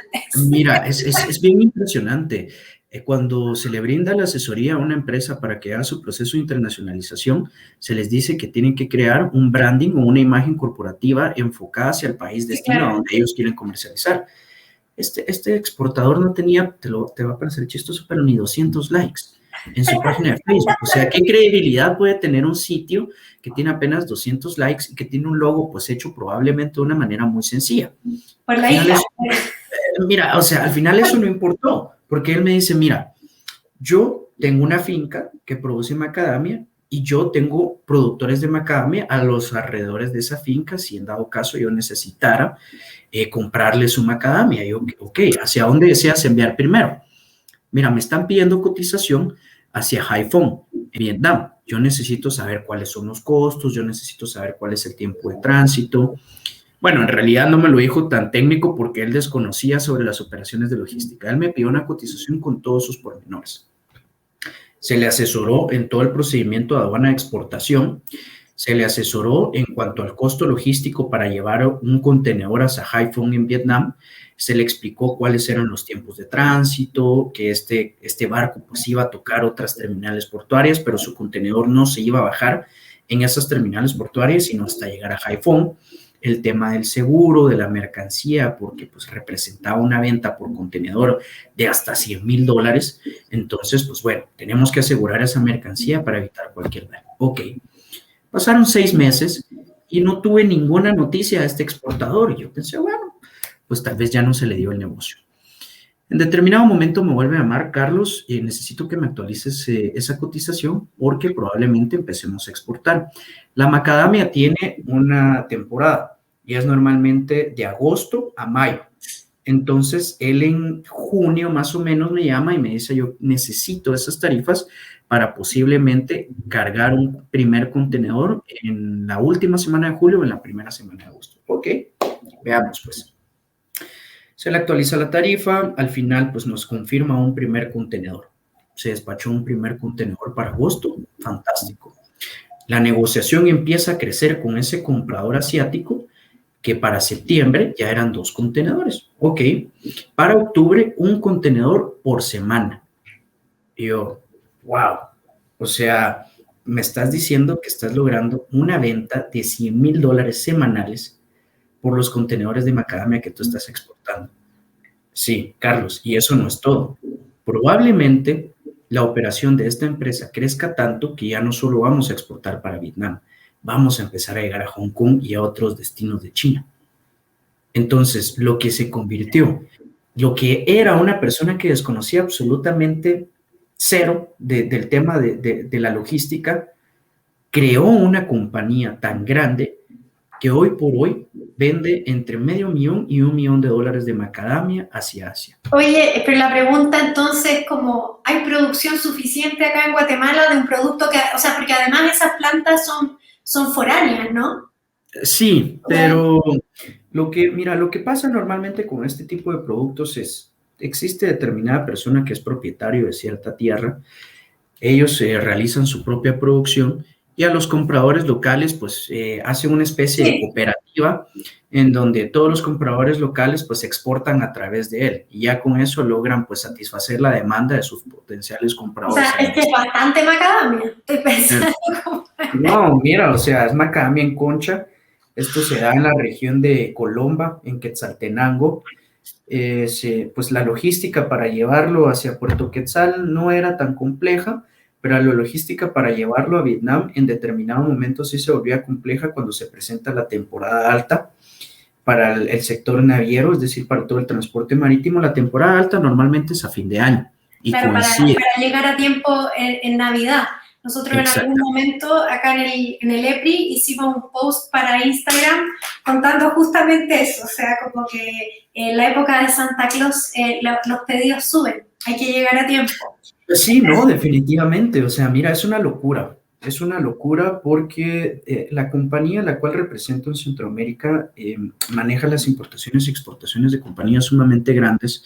Mira, es bien impresionante. Cuando se le brinda la asesoría a una empresa para que haga su proceso de internacionalización, se les dice que tienen que crear un branding o una imagen corporativa enfocada hacia el país destino, claro, donde ellos quieren comercializar. Este exportador no tenía, te va a parecer chistoso, pero ni 200 likes en su página de Facebook. O sea, ¿qué credibilidad puede tener un sitio que tiene apenas 200 likes y que tiene un logo pues hecho probablemente de una manera muy sencilla? Por la isla. Mira, o sea, al final eso no importó, porque él me dice, mira, yo tengo una finca que produce macadamia y yo tengo productores de macadamia a los alrededores de esa finca, si en dado caso yo necesitara comprarle su macadamia. Y yo, ok, ¿hacia dónde deseas enviar primero? Mira, me están pidiendo cotización hacia Haiphong, en Vietnam. Yo necesito saber cuáles son los costos, yo necesito saber cuál es el tiempo de tránsito. Bueno, en realidad no me lo dijo tan técnico porque él desconocía sobre las operaciones de logística. Él me pidió una cotización con todos sus pormenores. Se le asesoró en todo el procedimiento de aduana de exportación. Se le asesoró en cuanto al costo logístico para llevar un contenedor hacia Haiphong en Vietnam. Se le explicó cuáles eran los tiempos de tránsito, que este barco pues iba a tocar otras terminales portuarias, pero su contenedor no se iba a bajar en esas terminales portuarias, sino hasta llegar a Haiphong. El tema del seguro de la mercancía, porque pues representaba una venta por contenedor de hasta $100,000. Entonces, pues bueno, tenemos que asegurar esa mercancía para evitar cualquier daño. Ok, pasaron 6 meses y no tuve ninguna noticia de este exportador. Y yo pensé, bueno, pues tal vez ya no se le dio el negocio. En determinado momento me vuelve a llamar, Carlos, y necesito que me actualices esa cotización porque probablemente empecemos a exportar. La macadamia tiene una temporada y es normalmente de agosto a mayo. Entonces, él en junio más o menos me llama y me dice, yo necesito esas tarifas para posiblemente cargar un primer contenedor en la última semana de julio o en la primera semana de agosto. Ok, veamos pues. Se le actualiza la tarifa, al final pues nos confirma un primer contenedor. Se despachó un primer contenedor para agosto, fantástico. La negociación empieza a crecer con ese comprador asiático que para septiembre ya eran 2 contenedores. Ok, para octubre un contenedor por semana. Y yo, wow, o sea, me estás diciendo que estás logrando una venta de $100,000 semanales por los contenedores de macadamia que tú estás exportando. Sí, Carlos, y eso no es todo. Probablemente la operación de esta empresa crezca tanto que ya no solo vamos a exportar para Vietnam, vamos a empezar a llegar a Hong Kong y a otros destinos de China. Entonces, lo que se convirtió, lo que era una persona que desconocía absolutamente cero del tema de la logística, creó una compañía tan grande que hoy por hoy vende entre $500,000 y $1 millón de macadamia hacia Asia. Oye, pero la pregunta entonces, como ¿hay producción suficiente acá en Guatemala de un producto que, o sea, porque además esas plantas son foráneas, ¿no? Sí, pero lo que pasa normalmente con este tipo de productos es, existe determinada persona que es propietario de cierta tierra, ellos realizan su propia producción y a los compradores locales pues hacen una especie de cooperativa en donde todos los compradores locales pues exportan a través de él y ya con eso logran pues satisfacer la demanda de sus potenciales O compradores. sea, es bastante macadamia, estoy pensando como... No, mira, o sea, es macadamia en concha. Esto se da en la región de Colomba, en Quetzaltenango. Pues la logística para llevarlo hacia Puerto Quetzal no era tan compleja, pero la logística para llevarlo a Vietnam en determinado momento sí se volvía compleja cuando se presenta la temporada alta para el sector naviero, es decir, para todo el transporte marítimo. La temporada alta normalmente es a fin de año y Claro, coincide. para llegar a tiempo en Navidad. Nosotros en algún momento acá en el EPRI hicimos un post para Instagram contando justamente eso, o sea, como que en la época de Santa Claus los pedidos suben, hay que llegar a tiempo. Sí, no, definitivamente, o sea, mira, es una locura porque la compañía la cual represento en Centroamérica maneja las importaciones y exportaciones de compañías sumamente grandes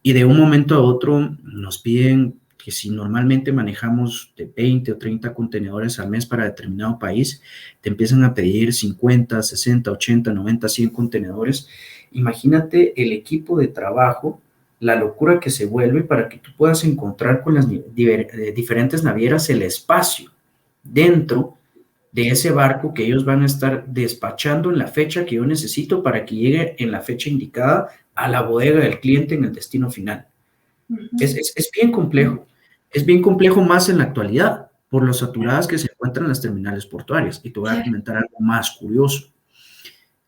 y de un momento a otro nos piden que si normalmente manejamos de 20 o 30 contenedores al mes para determinado país, te empiezan a pedir 50, 60, 80, 90, 100 contenedores. Imagínate el equipo de trabajo, la locura que se vuelve para que tú puedas encontrar con las diferentes navieras el espacio dentro de ese barco que ellos van a estar despachando en la fecha que yo necesito para que llegue en la fecha indicada a la bodega del cliente en el destino final. Es bien complejo. Es bien complejo más en la actualidad por lo saturadas que se encuentran las terminales portuarias. Y te voy a comentar algo más curioso.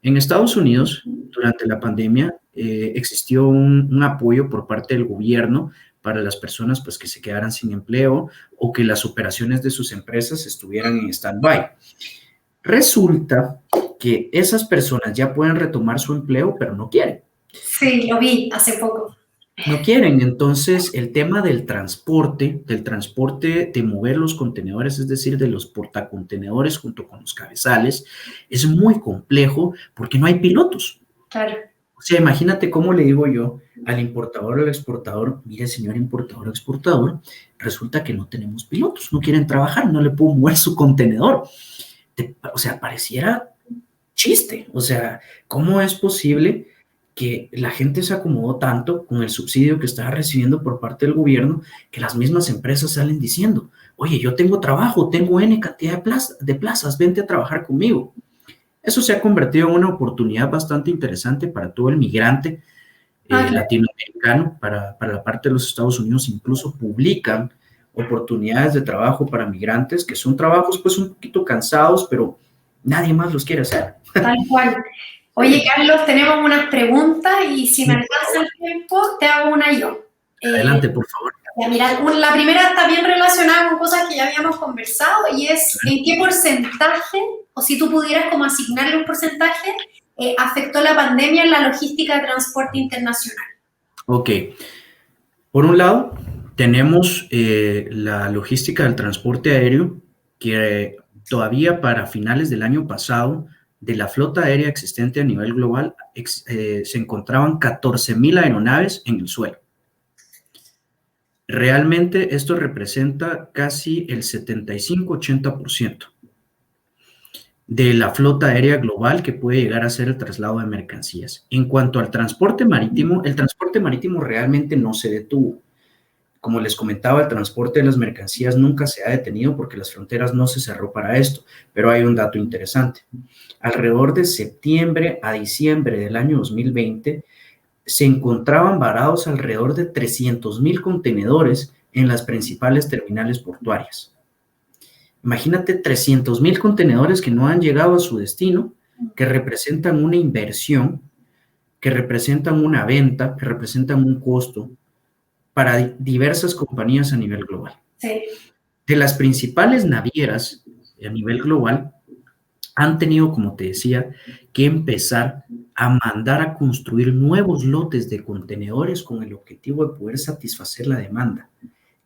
En Estados Unidos, durante la pandemia, existió un apoyo por parte del gobierno para las personas pues, que se quedaran sin empleo o que las operaciones de sus empresas estuvieran en stand-by. Resulta que esas personas ya pueden retomar su empleo, pero no quieren. Sí, lo vi hace poco. No quieren, entonces el tema del transporte de mover los contenedores, es decir, de los portacontenedores junto con los cabezales, es muy complejo porque no hay pilotos. Claro. O sea, imagínate cómo le digo yo al importador o al exportador, mire señor importador o exportador, resulta que no tenemos pilotos, no quieren trabajar, no le puedo mover su contenedor. O sea, pareciera chiste, o sea, ¿cómo es posible que la gente se acomodó tanto con el subsidio que estaba recibiendo por parte del gobierno que las mismas empresas salen diciendo, oye, yo tengo trabajo, tengo N cantidad de plazas, vente a trabajar conmigo? Eso se ha convertido en una oportunidad bastante interesante para todo el migrante latinoamericano, para la parte de los Estados Unidos incluso publican oportunidades de trabajo para migrantes, que son trabajos pues un poquito cansados, pero nadie más los quiere hacer. Tal cual. Oye, Carlos, tenemos unas preguntas y si me alcanza el tiempo, te hago una yo. Adelante, por favor. Ya, mira, la primera está bien relacionada con cosas que ya habíamos conversado y es ¿en qué porcentaje, o si tú pudieras como asignarle un porcentaje, afectó la pandemia en la logística de transporte internacional? Ok. Por un lado, tenemos la logística del transporte aéreo, que todavía para finales del año pasado, de la flota aérea existente a nivel global, se encontraban 14,000 aeronaves en el suelo. Realmente esto representa casi el 75-80% de la flota aérea global que puede llegar a ser el traslado de mercancías. En cuanto al transporte marítimo, el transporte marítimo realmente no se detuvo. Como les comentaba, el transporte de las mercancías nunca se ha detenido porque las fronteras no se cerró para esto, pero hay un dato interesante. Alrededor de septiembre a diciembre del año 2020, se encontraban varados alrededor de 300,000 contenedores en las principales terminales portuarias. Imagínate 300,000 contenedores que no han llegado a su destino, que representan una inversión, que representan una venta, que representan un costo para diversas compañías a nivel global. Sí. De las principales navieras a nivel global, han tenido, como te decía, que empezar a mandar a construir nuevos lotes de contenedores con el objetivo de poder satisfacer la demanda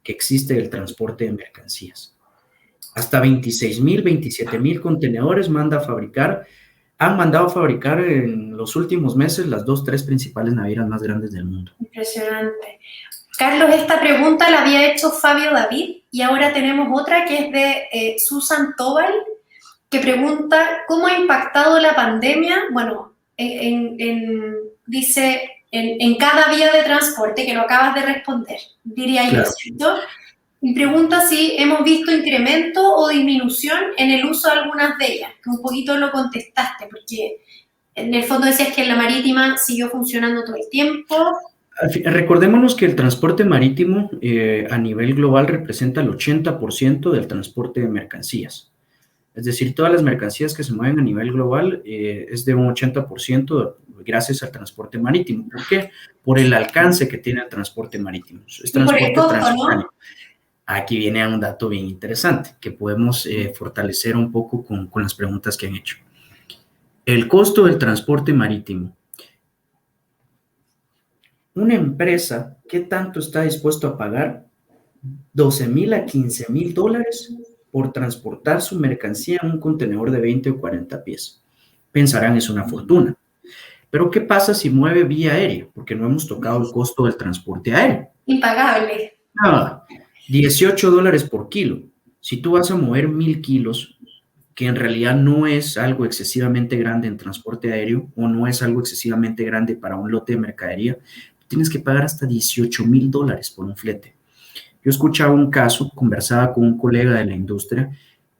que existe del transporte de mercancías. Hasta 26,000, 27,000 contenedores han mandado a fabricar en los últimos meses las 3 principales navieras más grandes del mundo. Impresionante. Carlos, esta pregunta la había hecho Fabio David y ahora tenemos otra que es de Susan Tobal, que pregunta ¿cómo ha impactado la pandemia? Bueno, dice en cada vía de transporte, que lo acabas de responder, diría yo, ¿cierto? Y pregunta si hemos visto incremento o disminución en el uso de algunas de ellas, que un poquito lo contestaste, porque en el fondo decías que en la marítima siguió funcionando todo el tiempo. Recordémonos que el transporte marítimo a nivel global representa el 80% del transporte de mercancías. Es decir, todas las mercancías que se mueven a nivel global es de un 80% gracias al transporte marítimo. ¿Por qué? Por el alcance que tiene el transporte marítimo. Es transporte transoceánico. Aquí viene un dato bien interesante que podemos fortalecer un poco con las preguntas que han hecho. El costo del transporte marítimo. Una empresa, ¿qué tanto está dispuesto a pagar? $12,000 a $15,000 por transportar su mercancía en un contenedor de 20 o 40 pies. Pensarán, es una fortuna. Pero, ¿qué pasa si mueve vía aérea? Porque no hemos tocado el costo del transporte aéreo. Impagable. Nada, $18 por kilo. Si tú vas a mover 1,000 kilos, que en realidad no es algo excesivamente grande en transporte aéreo o no es algo excesivamente grande para un lote de mercadería, tienes que pagar hasta $18,000 por un flete. Yo escuchaba un caso, conversaba con un colega de la industria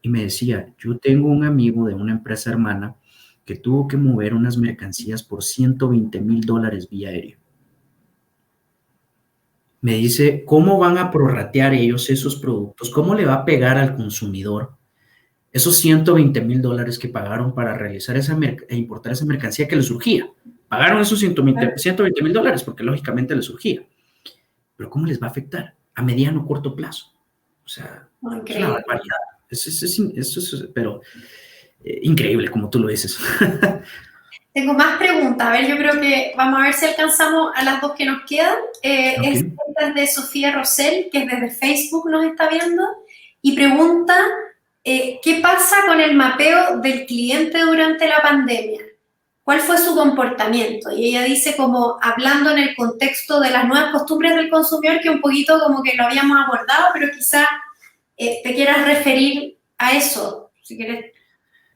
y me decía, yo tengo un amigo de una empresa hermana que tuvo que mover unas mercancías por $120,000 vía aérea. Me dice, ¿cómo van a prorratear ellos esos productos? ¿Cómo le va a pegar al consumidor esos $120,000 que pagaron para realizar e importar esa mercancía que les surgía? Pagaron esos $120,000 porque lógicamente les surgía. Pero ¿cómo les va a afectar a mediano o corto plazo? O sea, es una barbaridad. Pero increíble, como tú lo dices. Tengo más preguntas. A ver, yo creo que vamos a ver si alcanzamos a las 2 que nos quedan. Okay. Es de Sofía Rosell, que desde Facebook nos está viendo, y pregunta, ¿qué pasa con el mapeo del cliente durante la pandemia? ¿Cuál fue su comportamiento? Y ella dice, como hablando en el contexto de las nuevas costumbres del consumidor, que un poquito como que lo habíamos abordado, pero quizá te quieras referir a eso, si quieres.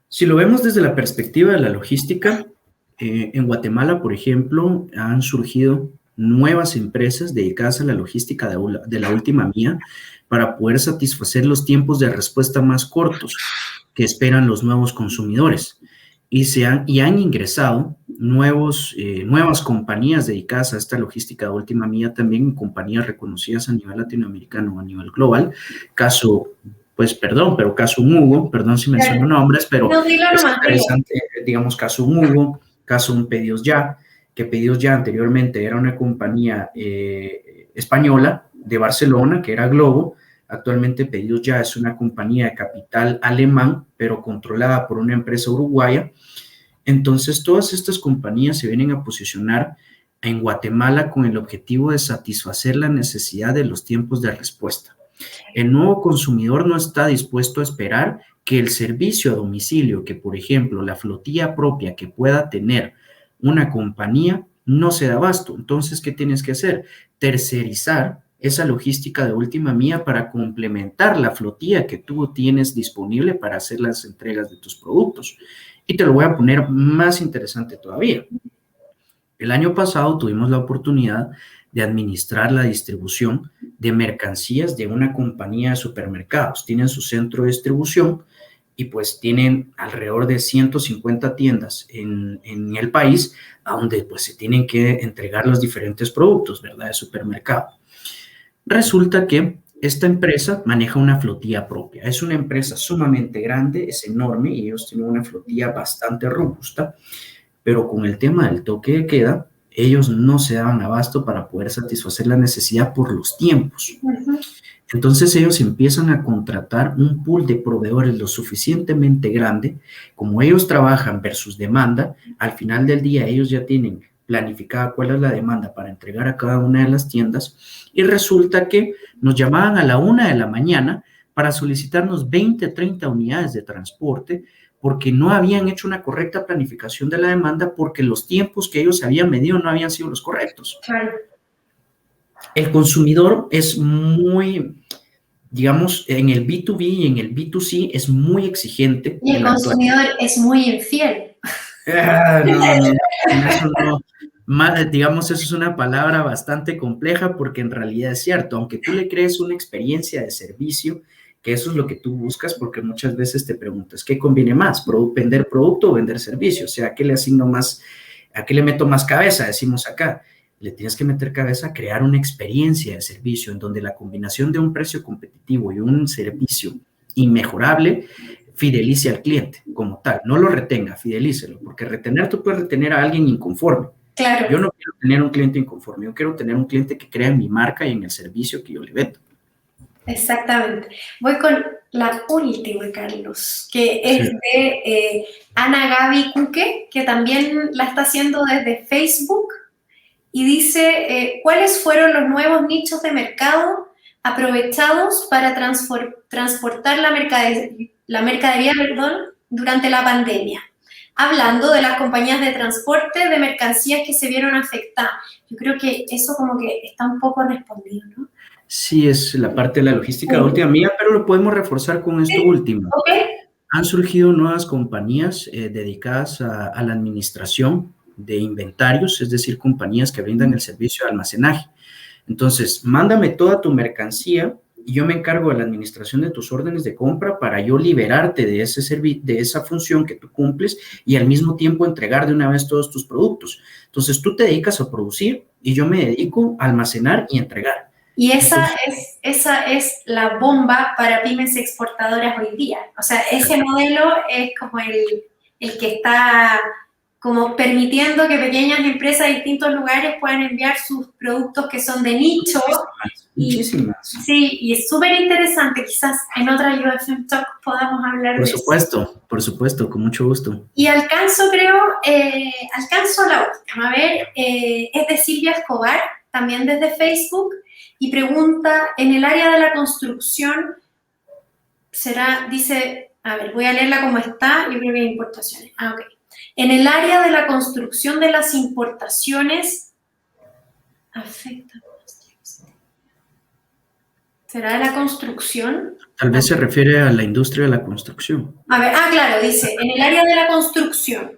Si lo vemos desde la perspectiva de la logística, en Guatemala, por ejemplo, han surgido nuevas empresas dedicadas a la logística de la última milla para poder satisfacer los tiempos de respuesta más cortos que esperan los nuevos consumidores. Y han ingresado nuevas compañías dedicadas a esta logística de última milla, también compañías reconocidas a nivel latinoamericano o a nivel global. Caso Hugo, perdón si menciono nombres, pero es interesante, digamos, Caso Hugo, Caso Pedidos Ya, que Pedidos Ya anteriormente era una compañía española de Barcelona, que era Globo. Actualmente Pedidos Ya es una compañía de capital alemán, pero controlada por una empresa uruguaya. Entonces, todas estas compañías se vienen a posicionar en Guatemala con el objetivo de satisfacer la necesidad de los tiempos de respuesta. El nuevo consumidor no está dispuesto a esperar que el servicio a domicilio, que por ejemplo la flotilla propia que pueda tener una compañía, no se da abasto. Entonces, ¿qué tienes que hacer? Tercerizar esa logística de última milla para complementar la flotilla que tú tienes disponible para hacer las entregas de tus productos. Y te lo voy a poner más interesante todavía. El año pasado tuvimos la oportunidad de administrar la distribución de mercancías de una compañía de supermercados. Tienen su centro de distribución y pues tienen alrededor de 150 tiendas en el país a donde pues se tienen que entregar los diferentes productos, ¿verdad?, de supermercado. Resulta que esta empresa maneja una flotilla propia. Es una empresa sumamente grande, es enorme y ellos tienen una flotilla bastante robusta, pero con el tema del toque de queda, ellos no se daban abasto para poder satisfacer la necesidad por los tiempos. Entonces ellos empiezan a contratar un pool de proveedores lo suficientemente grande, como ellos trabajan versus demanda, al final del día ellos ya tienen planificada cuál es la demanda para entregar a cada una de las tiendas y resulta que nos llamaban a la 1 de la mañana para solicitarnos 20, 30 unidades de transporte porque no habían hecho una correcta planificación de la demanda porque los tiempos que ellos habían medido no habían sido los correctos. Claro. El consumidor es muy, digamos, en el B2B y en el B2C es muy exigente. Y el consumidor es muy infiel. Eso no. Digamos, eso es una palabra bastante compleja porque en realidad es cierto, aunque tú le crees una experiencia de servicio, que eso es lo que tú buscas, porque muchas veces te preguntas, ¿qué conviene más? ¿Vender producto o vender servicio? O sea, ¿a qué le asigno más, a qué le meto más cabeza? Decimos acá, le tienes que meter cabeza a crear una experiencia de servicio en donde la combinación de un precio competitivo y un servicio inmejorable fidelice al cliente como tal, no lo retenga, fidelícelo, porque retener, tú puedes retener a alguien inconforme. Claro. Yo no quiero tener un cliente inconforme, yo quiero tener un cliente que crea en mi marca y en el servicio que yo le vendo. Exactamente. Voy con la última, Carlos, que es de Ana Gaby Cuque, que también la está haciendo desde Facebook, y dice, ¿cuáles fueron los nuevos nichos de mercado aprovechados para transportar la mercadería, durante la pandemia? Hablando de las compañías de transporte de mercancías que se vieron afectadas. Yo creo que eso como que está un poco respondido, ¿no? Sí, es la parte de la logística última mía, pero lo podemos reforzar con esto último. Okay. Han surgido nuevas compañías dedicadas a la administración de inventarios, es decir, compañías que brindan el servicio de almacenaje. Entonces, mándame toda tu mercancía y yo me encargo de la administración de tus órdenes de compra para yo liberarte de esa función que tú cumples y al mismo tiempo entregar de una vez todos tus productos. Entonces, tú te dedicas a producir y yo me dedico a almacenar y entregar. Y esa es la bomba para pymes exportadoras hoy día. O sea, ese modelo es como el que está como permitiendo que pequeñas empresas de distintos lugares puedan enviar sus productos que son de nicho. Muchísimas. Sí, y es súper interesante. Quizás en otra UFM Talk podamos hablar de eso. Por supuesto, con mucho gusto. Y alcanzo la última. A ver, es de Silvia Escobar, también desde Facebook, y pregunta, en el área de la construcción, dice, a ver, voy a leerla como está, yo creo que hay importaciones. Ok. En el área de la construcción de las importaciones, afecta. ¿Será de la construcción? Tal vez se refiere a la industria de la construcción. A ver, claro, dice, en el área de la construcción,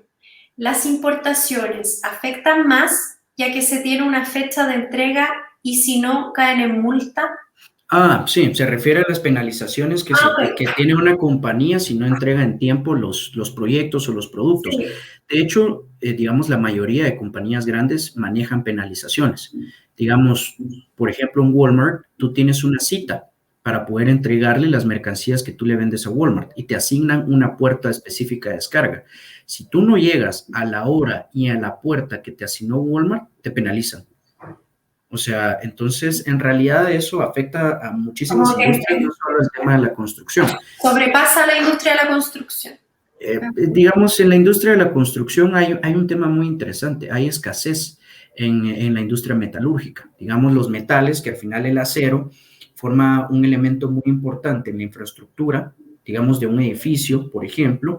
las importaciones afectan más, ya que se tiene una fecha de entrega y si no, caen en multa. Sí, se refiere a las penalizaciones que tiene una compañía si no entrega en tiempo los proyectos o los productos. Sí. De hecho, digamos, la mayoría de compañías grandes manejan penalizaciones. Digamos, por ejemplo, en Walmart, tú tienes una cita para poder entregarle las mercancías que tú le vendes a Walmart y te asignan una puerta específica de descarga. Si tú no llegas a la hora y a la puerta que te asignó Walmart, te penalizan. O sea, entonces, en realidad eso afecta a muchísimas industrias, no solo el tema de la construcción. Sobrepasa la industria de la construcción. Digamos, en la industria de la construcción hay un tema muy interesante. Hay escasez en la industria metalúrgica. Digamos, los metales, que al final el acero forma un elemento muy importante en la infraestructura, digamos, de un edificio, por ejemplo,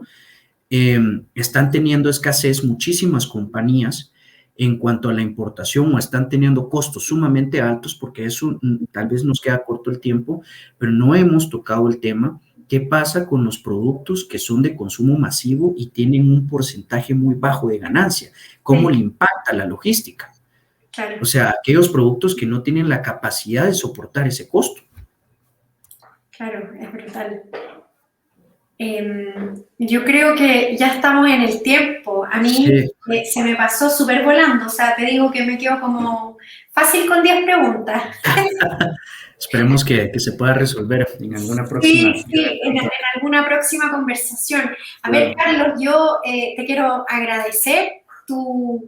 están teniendo escasez muchísimas compañías en cuanto a la importación o están teniendo costos sumamente altos porque eso tal vez nos queda corto el tiempo, pero no hemos tocado el tema. ¿Qué pasa con los productos que son de consumo masivo y tienen un porcentaje muy bajo de ganancia? ¿Cómo le impacta la logística? Claro. O sea, aquellos productos que no tienen la capacidad de soportar ese costo. Claro, es brutal. Yo creo que ya estamos en el tiempo. A mí se me pasó súper volando. O sea, te digo que me quedo como fácil con 10 preguntas. Esperemos que se pueda resolver en alguna próxima. Sí, en alguna próxima conversación. A ver, Carlos, yo te quiero agradecer tu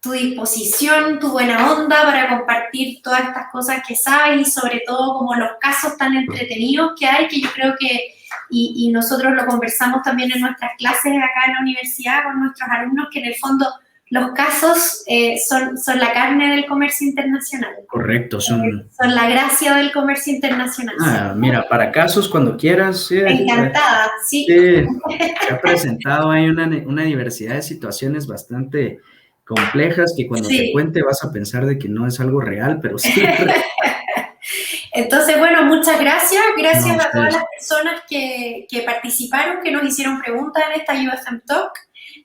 tu disposición, tu buena onda para compartir todas estas cosas que sabes y sobre todo como los casos tan entretenidos que hay, que yo creo que, y nosotros lo conversamos también en nuestras clases acá en la universidad con nuestros alumnos, que en el fondo los casos son la carne del comercio internacional. Correcto, son la gracia del comercio internacional. Mira, para casos cuando quieras. Encantada, sí. Se ha presentado ahí una diversidad de situaciones bastante complejas que cuando te cuente vas a pensar de que no es algo real, pero sí. Entonces, bueno, muchas gracias. Gracias a todas las personas que participaron, que nos hicieron preguntas en esta UFM Talk.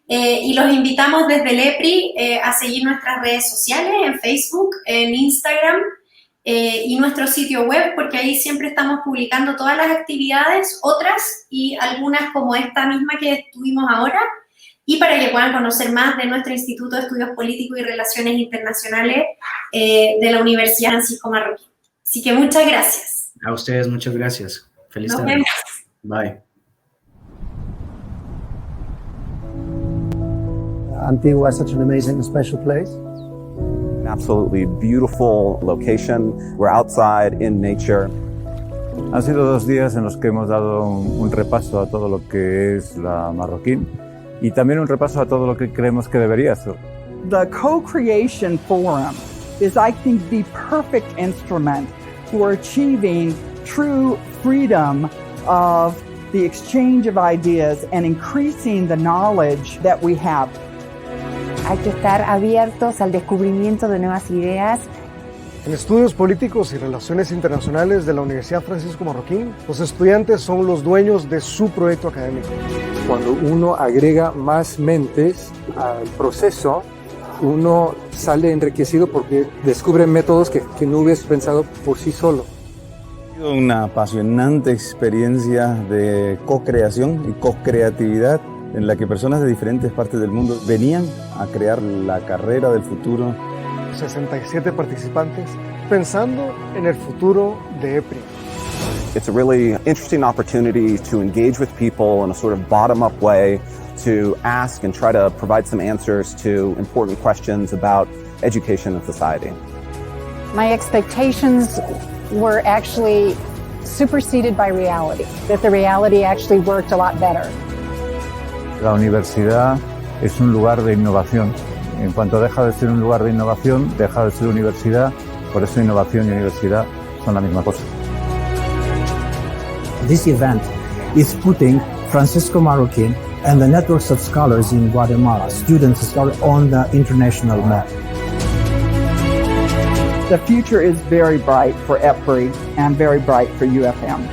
Y los invitamos desde el EPRI a seguir nuestras redes sociales, en Facebook, en Instagram y nuestro sitio web, porque ahí siempre estamos publicando todas las actividades, otras y algunas como esta misma que tuvimos ahora, y para que puedan conocer más de nuestro Instituto de Estudios Políticos y Relaciones Internacionales de la Universidad Francisco Marroquín. Así que muchas gracias. A ustedes, muchas gracias. Feliz tarde. Nos vemos. Bye. Antigua is such an amazing and special place. An absolutely beautiful location. We're outside in nature. Han sido 2 días en los que hemos dado un repaso a todo lo que es la Marroquín y también un repaso a todo lo que creemos que debería ser. The Co-Creation Forum is, I think, the perfect instrument for achieving true freedom of the exchange of ideas and increasing the knowledge that we have. Hay que estar abiertos al descubrimiento de nuevas ideas. En Estudios Políticos y Relaciones Internacionales de la Universidad Francisco Marroquín, los estudiantes son los dueños de su proyecto académico. Cuando uno agrega más mentes al proceso, uno sale enriquecido porque descubre métodos que no hubieras pensado por sí solo. Ha sido una apasionante experiencia de co-creación y co-creatividad en la que personas de diferentes partes del mundo venían a crear la carrera del futuro. 67 participantes pensando en el futuro de EPRI. It's a really interesting opportunity to engage with people in a sort of bottom-up way, to ask and try to provide some answers to important questions about education and society. My expectations were actually superseded by reality, that the reality actually worked a lot better. La universidad es un lugar de innovación. En cuanto deja de ser un lugar de innovación, deja de ser universidad. Por eso innovación y universidad son la misma cosa. This event is putting Francisco Marroquín and the networks of scholars in Guatemala, students and scholars, on the international map. The future is very bright for EPRI and very bright for UFM.